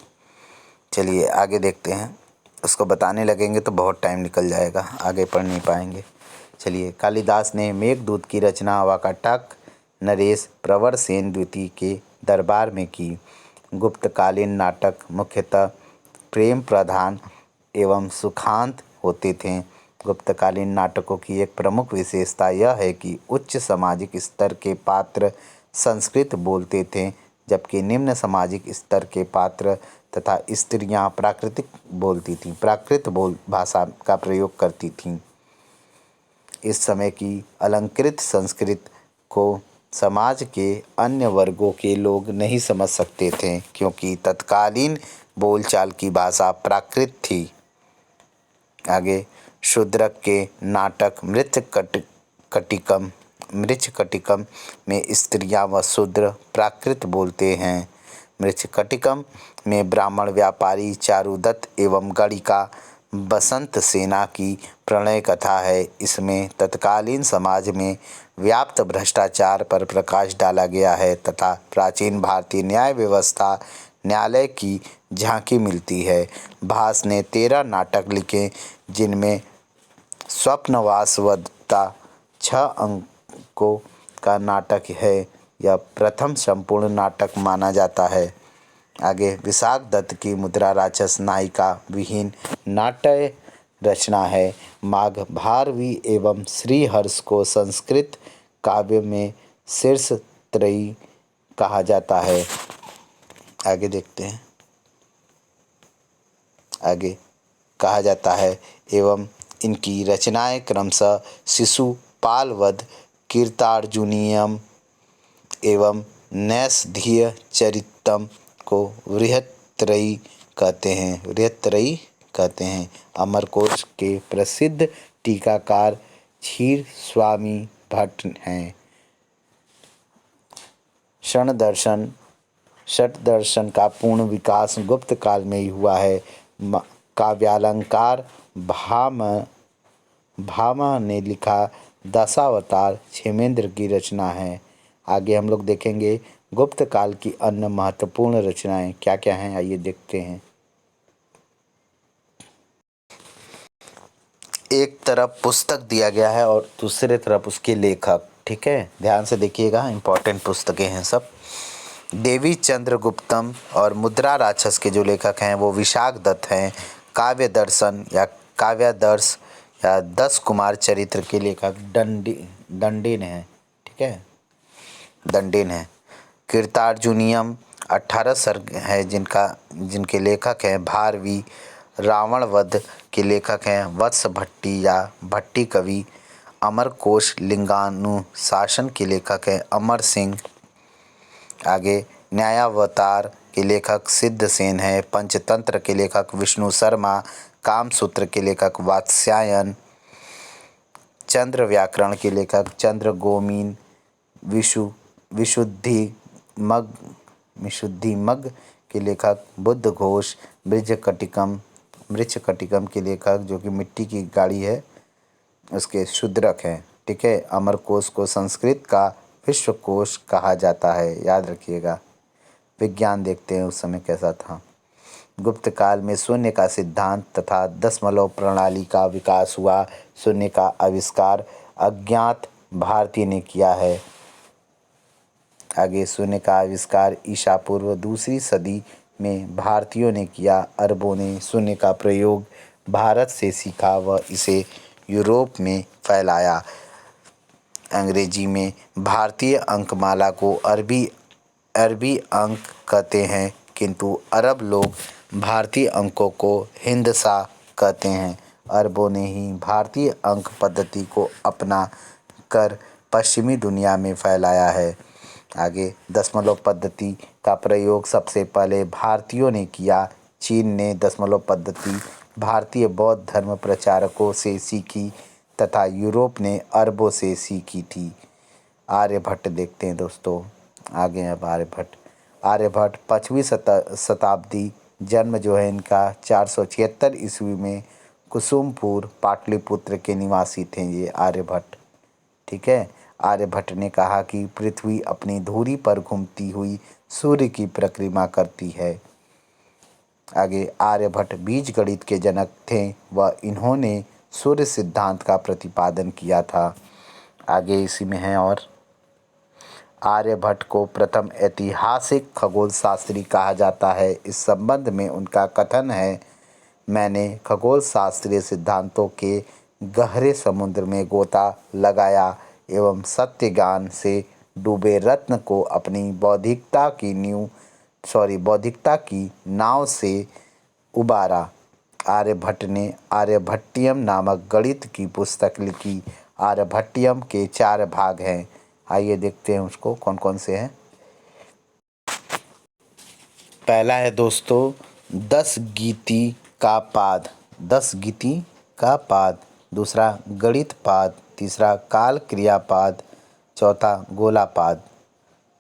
[SPEAKER 1] चलिए आगे देखते हैं। उसको बताने लगेंगे तो बहुत टाइम निकल जाएगा, आगे पढ़ नहीं पाएंगे। चलिए, कालिदास ने मेघदूत की रचना वाकाटक नरेश प्रवर सेन द्वितीय के दरबार में की। गुप्तकालीन नाटक मुख्यतः प्रेम प्रधान एवं सुखांत होते थे। गुप्तकालीन नाटकों की एक प्रमुख विशेषता यह है कि उच्च सामाजिक स्तर के पात्र संस्कृत बोलते थे, जबकि निम्न सामाजिक स्तर के पात्र तथा स्त्रियां प्राकृत भाषा का प्रयोग करती थीं। इस समय की अलंकृत संस्कृत को समाज के अन्य वर्गों के लोग नहीं समझ सकते थे क्योंकि तत्कालीन बोलचाल की भाषा प्राकृत थी। आगे, शूद्रक के नाटक मृच्छकटिकम में स्त्रियां व शूद्र प्राकृत बोलते हैं। मृच्छकटिकम में ब्राह्मण व्यापारी चारुदत्त एवं गणिका बसंत सेना की प्रणय कथा है। इसमें तत्कालीन समाज में व्याप्त भ्रष्टाचार पर प्रकाश डाला गया है तथा प्राचीन भारतीय न्याय व्यवस्था न्यायालय की झांकी मिलती है। भास ने 13 नाटक लिखे जिनमें स्वप्नवासवदत्ता 6 अंकों का नाटक है। यह प्रथम संपूर्ण नाटक माना जाता है। आगे, विशाख दत्त की मुद्रा राक्षस नायिका विहीन नाट्य रचना है। माघ भारवी एवं श्रीहर्ष को संस्कृत काव्य में शीर्ष त्रयी कहा जाता है। आगे देखते हैं। आगे कहा जाता है। एवं इनकी रचनाएं क्रमशः शिशुपाल वध, कीर्तार्जुनीयम एवं नैषधीय चरितम को बृहत्त्रयी कहते हैं। अमरकोश के प्रसिद्ध टीकाकार क्षीर स्वामी भट्ट हैं। षट दर्शन का पूर्ण विकास गुप्त काल में ही हुआ है। काव्यालंकार भामा ने लिखा दशावतार क्षेमेंद्र की रचना है। आगे हम लोग देखेंगे गुप्त काल की अन्य महत्वपूर्ण रचनाएं क्या क्या हैं, आइए देखते हैं। एक तरफ पुस्तक दिया गया है और दूसरे तरफ उसके लेखक, ठीक है, ध्यान से देखिएगा, इंपॉर्टेंट पुस्तकें हैं सब। देवी चंद्रगुप्तम और मुद्रा राक्षस के जो लेखक हैं वो विशाख दत्त हैं। काव्य दर्शन या काव्यादर्श या 10 कुमार चरित्र के लेखक दंडेन है, ठीक है, दंडेन है। कीर्तार्जुनीयम 18 सर्ग है जिनके लेखक हैं भारवी। रावण वध के लेखक हैं वत्स भट्टी या भट्टी कवि। अमरकोश लिंगानुशासन के लेखक हैं अमर सिंह। आगे न्यायावतार के लेखक सिद्धसेन है। पंचतंत्र के लेखक विष्णु शर्मा। कामसूत्र के लेखक वात्स्यायन। चंद्र व्याकरण के लेखक चंद्र गोमीन। विशुद्धिमग्ग के लेखक बुद्ध घोष। मृच्छकटिकम के लेखक जो कि मिट्टी की गाड़ी है उसके शूद्रक हैं, ठीक है। अमरकोश को संस्कृत का विश्वकोश कहा जाता है, याद रखिएगा। विज्ञान देखते हैं उस समय कैसा था। गुप्त काल में शून्य का सिद्धांत तथा दशमलव प्रणाली का विकास हुआ। शून्य का आविष्कार अज्ञात भारतीय ने किया है। आगे शून्य का आविष्कार ईसा पूर्व 2री सदी में भारतीयों ने किया। अरबों ने शून्य का प्रयोग भारत से सीखा व इसे यूरोप में फैलाया। अंग्रेजी में भारतीय अंकमाला को अरबी अंक कहते हैं, किंतु अरब लोग भारतीय अंकों को हिंदसा कहते हैं। अरबों ने ही भारतीय अंक पद्धति को अपना कर पश्चिमी दुनिया में फैलाया है। आगे दशमलव पद्धति का प्रयोग सबसे पहले भारतीयों ने किया। चीन ने दशमलव पद्धति भारतीय बौद्ध धर्म प्रचारकों से सीखी तथा यूरोप ने अरबों से सीखी थी। आर्यभट्ट देखते हैं दोस्तों, आगे अब आर्यभट्ट 5वीं शताब्दी, जन्म जो है इनका 476 ईस्वी में कुसुमपुर पाटलिपुत्र के निवासी थे ये आर्यभट्ट, ठीक है। आर्यभट्ट ने कहा कि पृथ्वी अपनी धुरी पर घूमती हुई सूर्य की परिक्रमा करती है। आगे आर्यभट्ट बीज गणित के जनक थे व इन्होंने सूर्य सिद्धांत का प्रतिपादन किया था। आगे इसी में है और आर्यभट्ट को प्रथम ऐतिहासिक खगोल शास्त्री कहा जाता है। इस संबंध में उनका कथन है, मैंने खगोल शास्त्रीय सिद्धांतों के गहरे समुद्र में गोता लगाया एवं सत्य ज्ञान से डूबे रत्न को अपनी बौद्धिकता की नाव से उबारा। आर्यभट्ट ने आर्यभट्टियम नामक गणित की पुस्तक लिखी। आर्यभट्टियम के 4 भाग हैं, आइए देखते हैं उसको कौन कौन से हैं। पहला है दोस्तों 10 गीति का पाद, दूसरा गणित पाद, तीसरा काल क्रियापाद, चौथा गोलापाद,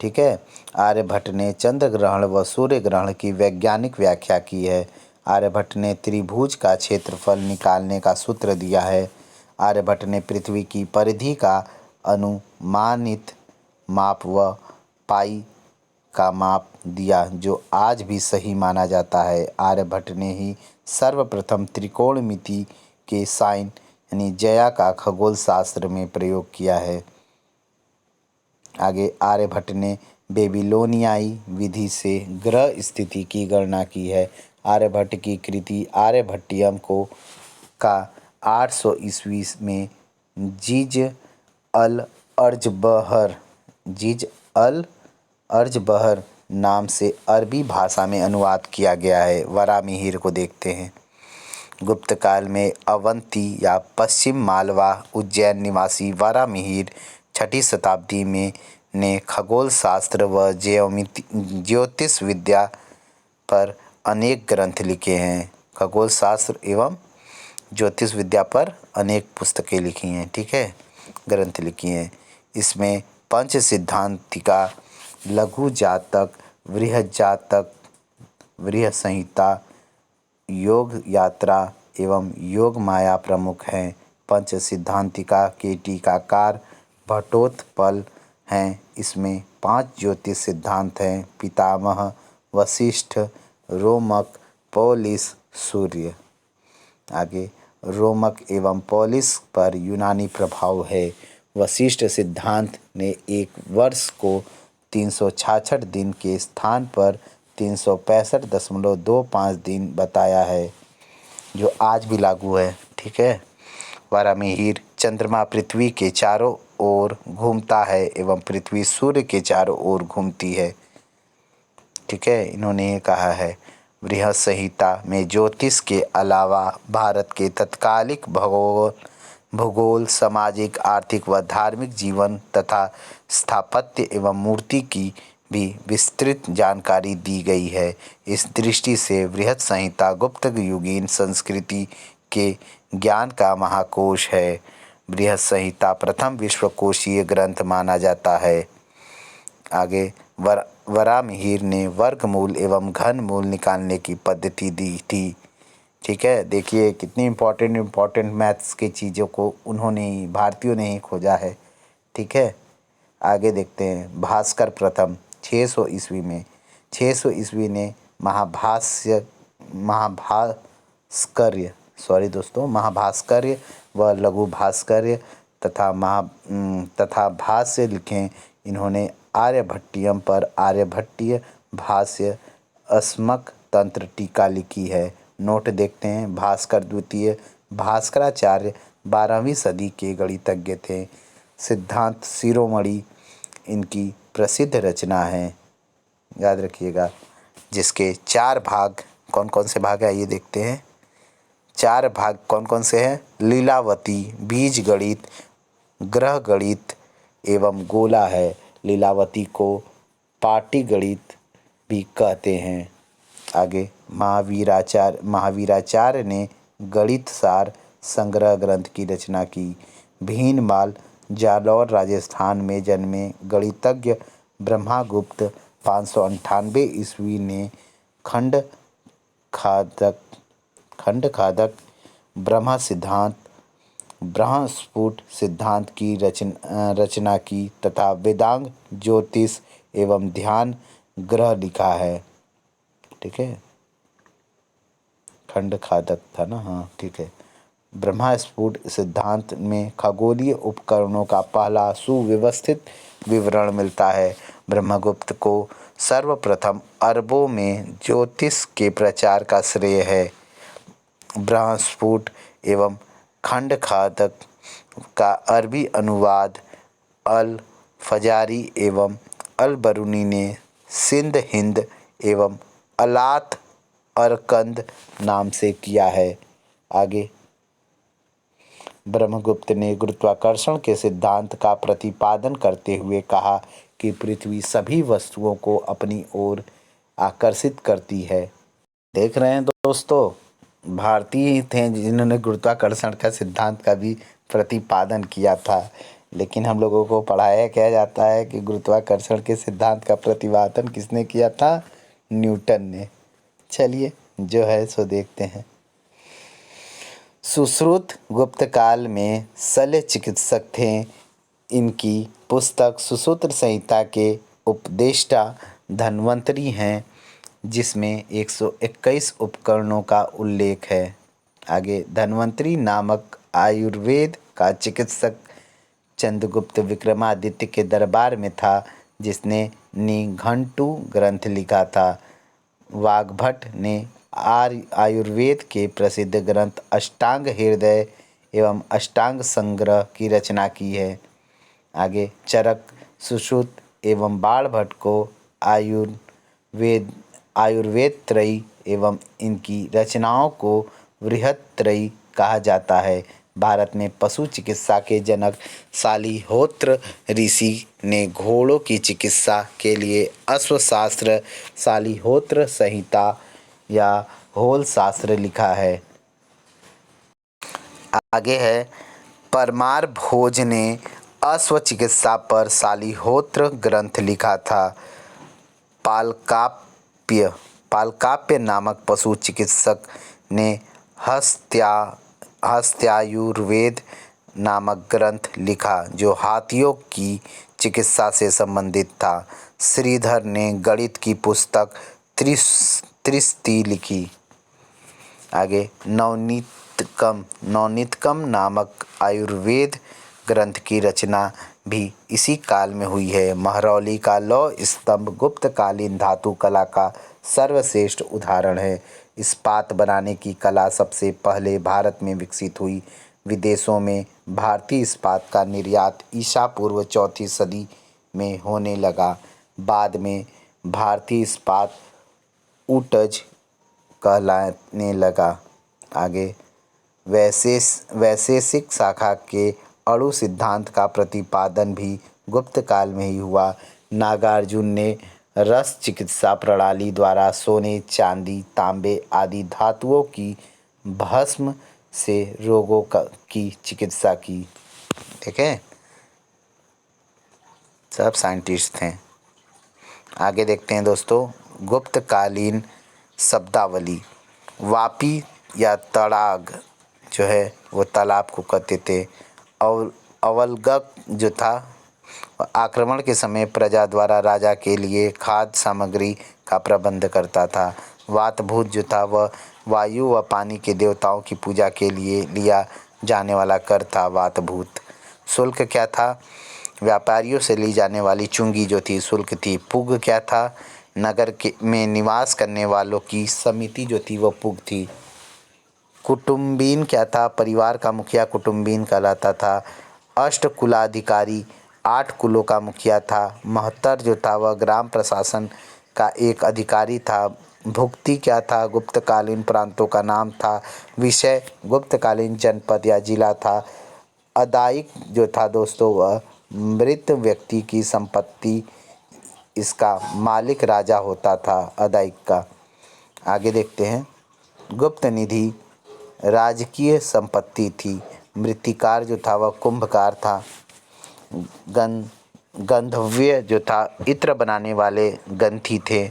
[SPEAKER 1] ठीक है। आर्यभट्ट ने चंद्र ग्रहण व सूर्य ग्रहण की वैज्ञानिक व्याख्या की है। आर्यभट्ट ने त्रिभुज का क्षेत्रफल निकालने का सूत्र दिया है। आर्यभट्ट ने पृथ्वी की परिधि का अनुमानित माप व पाई का माप दिया जो आज भी सही माना जाता है। आर्यभट्ट ने ही सर्वप्रथम त्रिकोणमिति के साइन यानी ज्या का खगोल शास्त्र में प्रयोग किया है। आगे आर्यभट्ट ने बेबीलोनियाई विधि से ग्रह स्थिति की गणना की है। आर्यभट्ट की कृति आर्यभट्टियम का 800 ईस्वी में जीज अल अर्जबहर नाम से अरबी भाषा में अनुवाद किया गया है। वरामिहिर को देखते हैं। गुप्त काल में अवंती या पश्चिम मालवा उज्जैन निवासी वरामिहिर 6ठी शताब्दी में ने खगोल शास्त्र व ज्योतिष विद्या पर अनेक ग्रंथ लिखे हैं। खगोल शास्त्र एवं ज्योतिष विद्या पर अनेक पुस्तकें लिखी हैं, ठीक है, ग्रंथ लिखी हैं। इसमें पंच सिद्धांतिका, लघु जातक, बृहद जातक, बृहद संहिता, योग यात्रा एवं योग माया प्रमुख हैं। पंच सिद्धांतिका के टीकाकार भट्टोत्पल हैं। इसमें 5 ज्योतिष सिद्धांत हैं: पितामह, वशिष्ठ, रोमक, पौलिस, सूर्य। आगे रोमक एवं पौलिस पर यूनानी प्रभाव है। वशिष्ठ सिद्धांत ने एक वर्ष को 366 दिन के स्थान पर 365.25 दिन बताया है, जो आज भी लागू है, ठीक है। वारामिहिर चंद्रमा पृथ्वी के चारों ओर घूमता है एवं पृथ्वी सूर्य के चारों ओर घूमती है, ठीक है, इन्होंने ये कहा है। बृहद संहिता में ज्योतिष के अलावा भारत के तत्कालिक भूगोल, सामाजिक, आर्थिक व धार्मिक जीवन तथा स्थापत्य एवं मूर्ति की भी विस्तृत जानकारी दी गई है। इस दृष्टि से बृहद संहिता गुप्त युगीन संस्कृति के ज्ञान का महाकोश है। बृहद संहिता प्रथम विश्वकोशीय ग्रंथ माना जाता है। आगे वरामिहिर ने वर्गमूल एवं घनमूल निकालने की पद्धति दी थी, ठीक है। देखिए कितनी इम्पोर्टेंट मैथ्स की चीज़ों को उन्होंने ही, भारतीयों ने ही खोजा है, ठीक है। आगे देखते हैं। भास्कर प्रथम 600 ईस्वी में, 600 ईस्वी ने महाभास्कर्य व लघु भास्कर्य तथा भाष्य लिखे। इन्होंने आर्यभट्टियम पर आर्यभट्टीय भाष्य अस्मक तंत्र टीका लिखी है। नोट देखते हैं। भास्कर द्वितीय भास्कराचार्य 12वीं सदी के गणितज्ञ थे। सिद्धांत शिरोमणि इनकी प्रसिद्ध रचना है, याद रखिएगा, जिसके 4 भाग, कौन कौन से भाग है ये देखते हैं। 4 भाग कौन कौन से हैं? लीलावती, बीज गणित, ग्रह गणित एवं गोला है। लीलावती को पाटी गणित भी कहते हैं। आगे महावीराचार्य ने गणित सार संग्रह ग्रंथ की रचना की। भीनमाल जालौर राजस्थान में जन्मे गणितज्ञ ब्रह्मगुप्त 598 ईस्वी ने खंडखादक ब्रह्मस्फुट सिद्धांत की रचना की तथा वेदांग, ज्योतिष एवं ध्यान ग्रह लिखा है, ठीक है। खंडखादक था ना, हाँ ठीक है। ब्रह्मस्फुट सिद्धांत में खगोलीय उपकरणों का पहला सुव्यवस्थित विवरण मिलता है। ब्रह्मगुप्त को सर्वप्रथम अरबों में ज्योतिष के प्रचार का श्रेय है। ब्रह्मस्फुट एवं खंडखादक का अरबी अनुवाद अल फजारी एवं अल बरूनी ने सिंध हिंद एवं अलात अरकंद नाम से किया है। आगे ब्रह्मगुप्त ने गुरुत्वाकर्षण के सिद्धांत का प्रतिपादन करते हुए कहा कि पृथ्वी सभी वस्तुओं को अपनी ओर आकर्षित करती है। देख रहे हैं दोस्तों, भारतीय ही थे जिन्होंने गुरुत्वाकर्षण का सिद्धांत का भी प्रतिपादन किया था, लेकिन हम लोगों को पढ़ाया क्या जाता है कि गुरुत्वाकर्षण के सिद्धांत का प्रतिपादन किसने किया था? न्यूटन ने। चलिए जो है सो देखते हैं। सुश्रुत गुप्त काल में शल्य चिकित्सक थे। इनकी पुस्तक सुश्रुत संहिता के उपदेष्टा धन्वंतरी हैं, जिसमें 121 उपकरणों का उल्लेख है। आगे धन्वंतरी नामक आयुर्वेद का चिकित्सक चंद्रगुप्त विक्रमादित्य के दरबार में था, जिसने निघंटु ग्रंथ लिखा था। वाग्भट ने आयुर्वेद के प्रसिद्ध ग्रंथ अष्टांग हृदय एवं अष्टांग संग्रह की रचना की है। आगे चरक, सुश्रुत एवं बाणभट्ट को आयुर्वेद त्रयी एवं इनकी रचनाओं को बृहत्त्रयी कहा जाता है। भारत में पशु चिकित्सा के जनक शालिहोत्र ऋषि ने घोड़ों की चिकित्सा के लिए अश्वशास्त्र शालिहोत्र संहिता या होल शास्त्र लिखा है। आगे है, परमार भोज ने अश्व चिकित्सा पर शालिहोत्र ग्रंथ लिखा था। पालकाप्य नामक पशु चिकित्सक ने हस्त्यायुर्वेद नामक ग्रंथ लिखा जो हाथियों की चिकित्सा से संबंधित था। श्रीधर ने गणित की पुस्तक त्रिशति लिखी। आगे, नवनीतकम नामक आयुर्वेद ग्रंथ की रचना भी इसी काल में हुई है। महरौली का लौह स्तंभ गुप्तकालीन धातु कला का सर्वश्रेष्ठ उदाहरण है। इस्पात बनाने की कला सबसे पहले भारत में विकसित हुई। विदेशों में भारतीय इस्पात का निर्यात ईसा पूर्व 4वीं सदी में होने लगा। बाद में भारतीय इस्पात ऊटज कहलाने लगा। आगे, वैशेषिक शाखा के अणु सिद्धांत का प्रतिपादन भी गुप्त काल में ही हुआ। नागार्जुन ने रस चिकित्सा प्रणाली द्वारा सोने, चांदी, तांबे आदि धातुओं की भस्म से रोगों की चिकित्सा की। ठीक है, सब साइंटिस्ट हैं। आगे देखते हैं दोस्तों, गुप्तकालीन शब्दावली। वापी या तड़ाग जो है वो तालाब को कहते थे। और अवलगक जो था आक्रमण के समय प्रजा द्वारा राजा के लिए खाद्य सामग्री का प्रबंध करता था। वातभूत जो था वह वायु व पानी के देवताओं की पूजा के लिए लिया जाने वाला कर था, वातभूत। शुल्क क्या था? व्यापारियों से ली जाने वाली चुंगी जो थी शुल्क थी। पुग क्या था? नगर में निवास करने वालों की समिति जो थी वह पुग थी। कुटुम्बीन क्या था? परिवार का मुखिया कुटुम्बीन कहलाता था। अष्टकुलाधिकारी 8 कुलों का मुखिया था। महत्तर जो था वह ग्राम प्रशासन का एक अधिकारी था। भुक्ति क्या था? गुप्तकालीन प्रांतों का नाम था। विषय गुप्तकालीन जनपद या जिला था। अदायिक जो था दोस्तों वह मृत व्यक्ति की संपत्ति, इसका मालिक राजा होता था अदायिक का। आगे देखते हैं, गुप्त निधि राजकीय संपत्ति थी। मृत्तिकार जो था वह कुंभकार था। गंधव्य जो था इत्र बनाने वाले गंथी थे।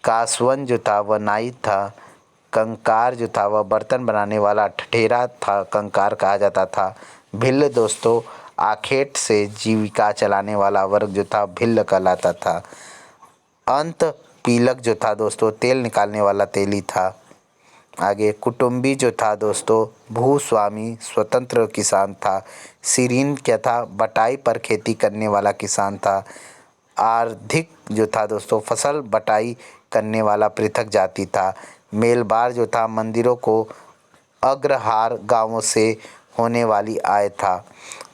[SPEAKER 1] कासवन जो था वह नाई था। कंकार जो था वह बर्तन बनाने वाला ठठेरा था, कंकार कहा जाता था। भिल्ल दोस्तों आखेट से जीविका चलाने वाला वर्ग जो था भिल्ल कहलाता था। अंत पीलक जो था दोस्तों तेल निकालने वाला तेली था। आगे, कुटुंबी जो था दोस्तों भूस्वामी स्वतंत्र किसान था। सिरीन क्या था? बटाई पर खेती करने वाला किसान था। आर्थिक जो था दोस्तों फसल बटाई करने वाला पृथक जाति था। मेलबार जो था मंदिरों को अग्रहार गांवों से होने वाली आय था।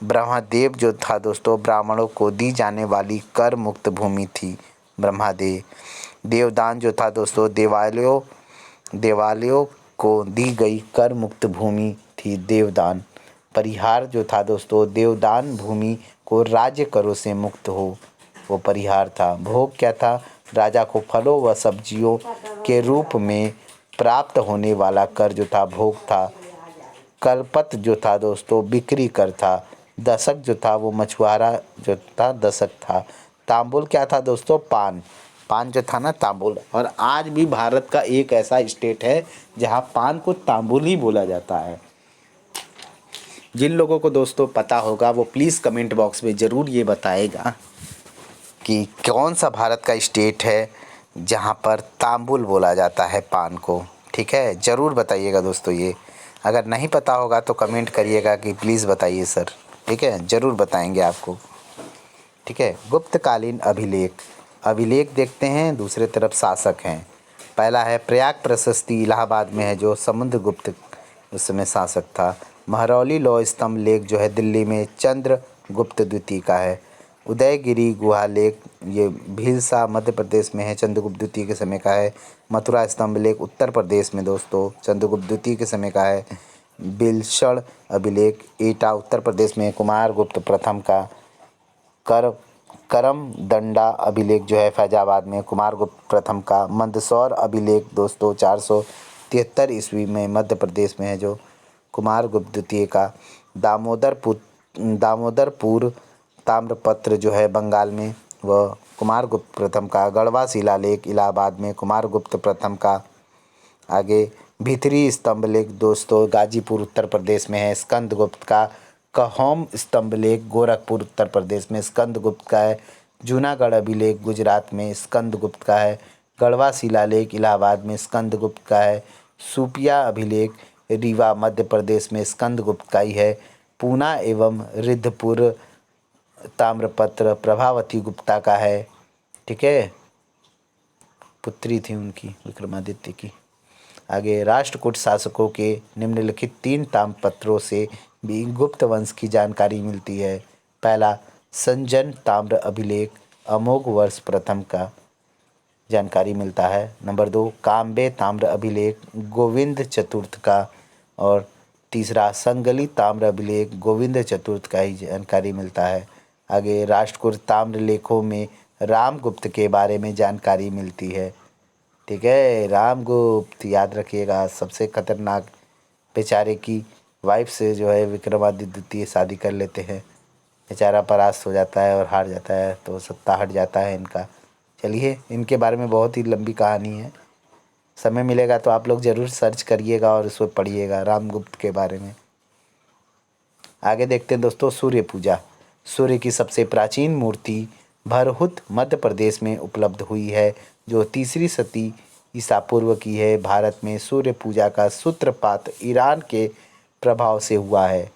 [SPEAKER 1] ब्रह्मदेव जो था दोस्तों ब्राह्मणों को दी जाने वाली कर मुक्त भूमि थी, ब्रह्मदेव। देवदान जो था दोस्तों देवालयों को दी गई कर मुक्त भूमि थी, देवदान। परिहार जो था दोस्तों देवदान भूमि को राज्य करों से मुक्त हो, वो परिहार था। भोग क्या था? राजा को फलों व सब्जियों के रूप में प्राप्त होने वाला कर जो था भोग था। कलपत जो था दोस्तों बिक्री कर था। दशक जो था वो मछुआरा जो था दशक था। तांबुल क्या था दोस्तों? पान जो था ना तांबुल। और आज भी भारत का एक ऐसा स्टेट है जहां पान को तांबुल ही बोला जाता है। जिन लोगों को दोस्तों पता होगा वो प्लीज़ कमेंट बॉक्स में ज़रूर ये बताएगा कि कौन सा भारत का स्टेट है जहां पर तांबुल बोला जाता है पान को। ठीक है, ज़रूर बताइएगा दोस्तों। ये अगर नहीं पता होगा तो कमेंट करिएगा कि प्लीज़ बताइए सर। ठीक है, ज़रूर बताएंगे आपको। ठीक है, गुप्तकालीन अभिलेख देखते हैं। दूसरे तरफ शासक हैं। पहला है प्रयाग प्रशस्ति, इलाहाबाद में है, जो समुद्रगुप्त उस समय शासक था। महरौली लौह स्तंभ लेख जो है दिल्ली में चंद्रगुप्त द्वितीय का है। उदयगिरी गुहा लेक ये भीलसा मध्य प्रदेश में है, चंद्रगुप्त द्वितीय के समय का है। मथुरा स्तंभ लेक उत्तर प्रदेश में दोस्तों चंद्रगुप्त द्वितीय के समय का है। बिलशण अभिलेख एटा उत्तर प्रदेश में कुमारगुप्त प्रथम का। करमदंडा अभिलेख जो है फैजाबाद में कुमारगुप्त प्रथम का। मंदसौर अभिलेख दोस्तों 473 ईस्वी में मध्य प्रदेश में है जो कुमारगुप्त द्वितीय का। दामोदरपुर ताम्रपत्र जो है बंगाल में वह कुमारगुप्त प्रथम का। गढ़वा शिलालेख इलाहाबाद में कुमारगुप्त प्रथम का। आगे भीतरी स्तंभ लेख दोस्तों गाजीपुर उत्तर प्रदेश में है स्कंदगुप्त का। कहोम स्तंभ लेख गोरखपुर उत्तर प्रदेश में स्कंदगुप्त का है। जूनागढ़ अभिलेख गुजरात में स्कंदगुप्त का है। गढ़वा शिलालेख इलाहाबाद में स्कंदगुप्त का है। सुपिया अभिलेख रीवा मध्य प्रदेश में स्कंदगुप्त का ही है। पूना एवं रिद्धपुर ताम्रपत्र प्रभावती गुप्ता का है। ठीक है, पुत्री थी उनकी विक्रमादित्य की। आगे राष्ट्रकूट शासकों के निम्नलिखित 3 ताम्रपत्रों से भी गुप्त वंश की जानकारी मिलती है। पहला संजन ताम्र अभिलेख अमोघ वर्ष प्रथम का जानकारी मिलता है। नंबर 2 काम्बे ताम्र अभिलेख गोविंद चतुर्थ का। और तीसरा संगली ताम्र अभिलेख गोविंद चतुर्थ का ही जानकारी मिलता है। आगे राष्ट्रकूट ताम्र लेखों में रामगुप्त के बारे में जानकारी मिलती है। ठीक है, रामगुप्त याद रखिएगा, सबसे खतरनाक बेचारे की वाइफ से जो है विक्रमादित्य द्वितीय शादी कर लेते हैं। बेचारा परास्त हो जाता है और हार जाता है तो सत्ता हट जाता है इनका। चलिए, इनके बारे में बहुत ही लंबी कहानी है, समय मिलेगा तो आप लोग ज़रूर सर्च करिएगा और उसको पढ़िएगा रामगुप्त के बारे में। आगे देखते हैं दोस्तों सूर्य पूजा। सूर्य की सबसे प्राचीन मूर्ति भरहुत मध्य प्रदेश में उपलब्ध हुई है जो 3री सदी ईसा पूर्व की है। भारत में सूर्य पूजा का सूत्रपात ईरान के प्रभाव से हुआ है।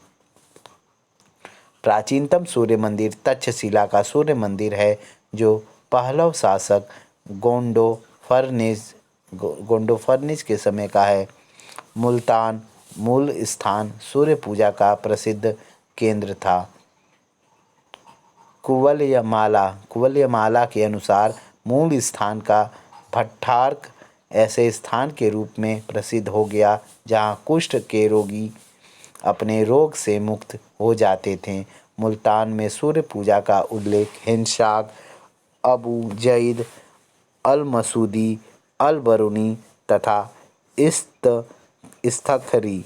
[SPEAKER 1] प्राचीनतम सूर्य मंदिर तक्षशिला का सूर्य मंदिर है जो पहलव शासक गोंडोफर्निस के समय का है। मुल्तान मूल स्थान सूर्य पूजा का प्रसिद्ध केंद्र था। कुवलयमाला के अनुसार मूल स्थान का भट्टारक ऐसे स्थान के रूप में प्रसिद्ध हो गया जहां कुष्ठ के रोगी अपने रोग से मुक्त हो जाते थे। मुल्तान में सूर्य पूजा का उल्लेख हिंसाक, अबू जईद, अल मसूदी, अल बरूनी तथा इस्तखरी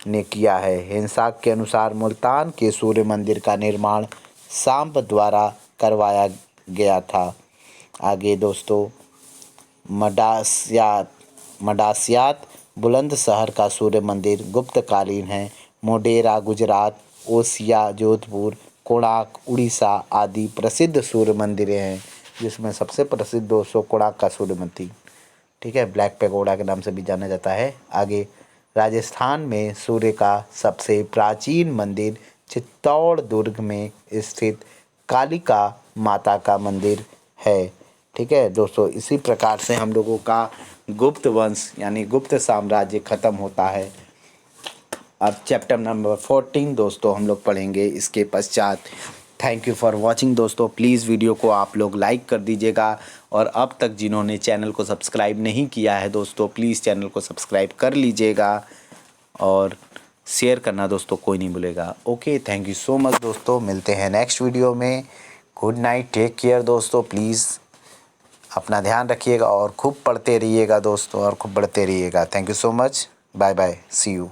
[SPEAKER 1] ने किया है। हिंसाक के अनुसार मुल्तान के सूर्य मंदिर का निर्माण सांप द्वारा करवाया गया था। आगे दोस्तों मडासियात बुलंदशहर का सूर्य मंदिर गुप्तकालीन है। मोढेरा गुजरात, ओसिया जोधपुर, कोणार्क उड़ीसा आदि प्रसिद्ध सूर्य मंदिरें हैं जिसमें सबसे प्रसिद्ध दोस्तों कोणार्क का सूर्य मंदिर, ठीक है, ब्लैक पैगोडा के नाम से भी जाना जाता है। आगे राजस्थान में सूर्य का सबसे प्राचीन मंदिर चित्तौड़ दुर्ग में स्थित कालिका माता का मंदिर है। ठीक है दोस्तों, इसी प्रकार से हम लोगों का गुप्त वंश यानी गुप्त साम्राज्य खत्म होता है। अब चैप्टर नंबर 14 दोस्तों हम लोग पढ़ेंगे इसके पश्चात। थैंक यू फॉर वॉचिंग दोस्तों। प्लीज़ वीडियो को आप लोग लाइक कर दीजिएगा और अब तक जिन्होंने चैनल को सब्सक्राइब नहीं किया है दोस्तों प्लीज़ चैनल को सब्सक्राइब कर लीजिएगा और शेयर करना दोस्तों कोई नहीं भूलेगा। Okay, thank you so much दोस्तों, मिलते हैं नेक्स्ट वीडियो में। गुड नाइट, टेक केयर दोस्तों। प्लीज़ अपना ध्यान रखिएगा और खूब पढ़ते रहिएगा दोस्तों और खूब बढ़ते रहिएगा। Thank you so much, bye bye, see you.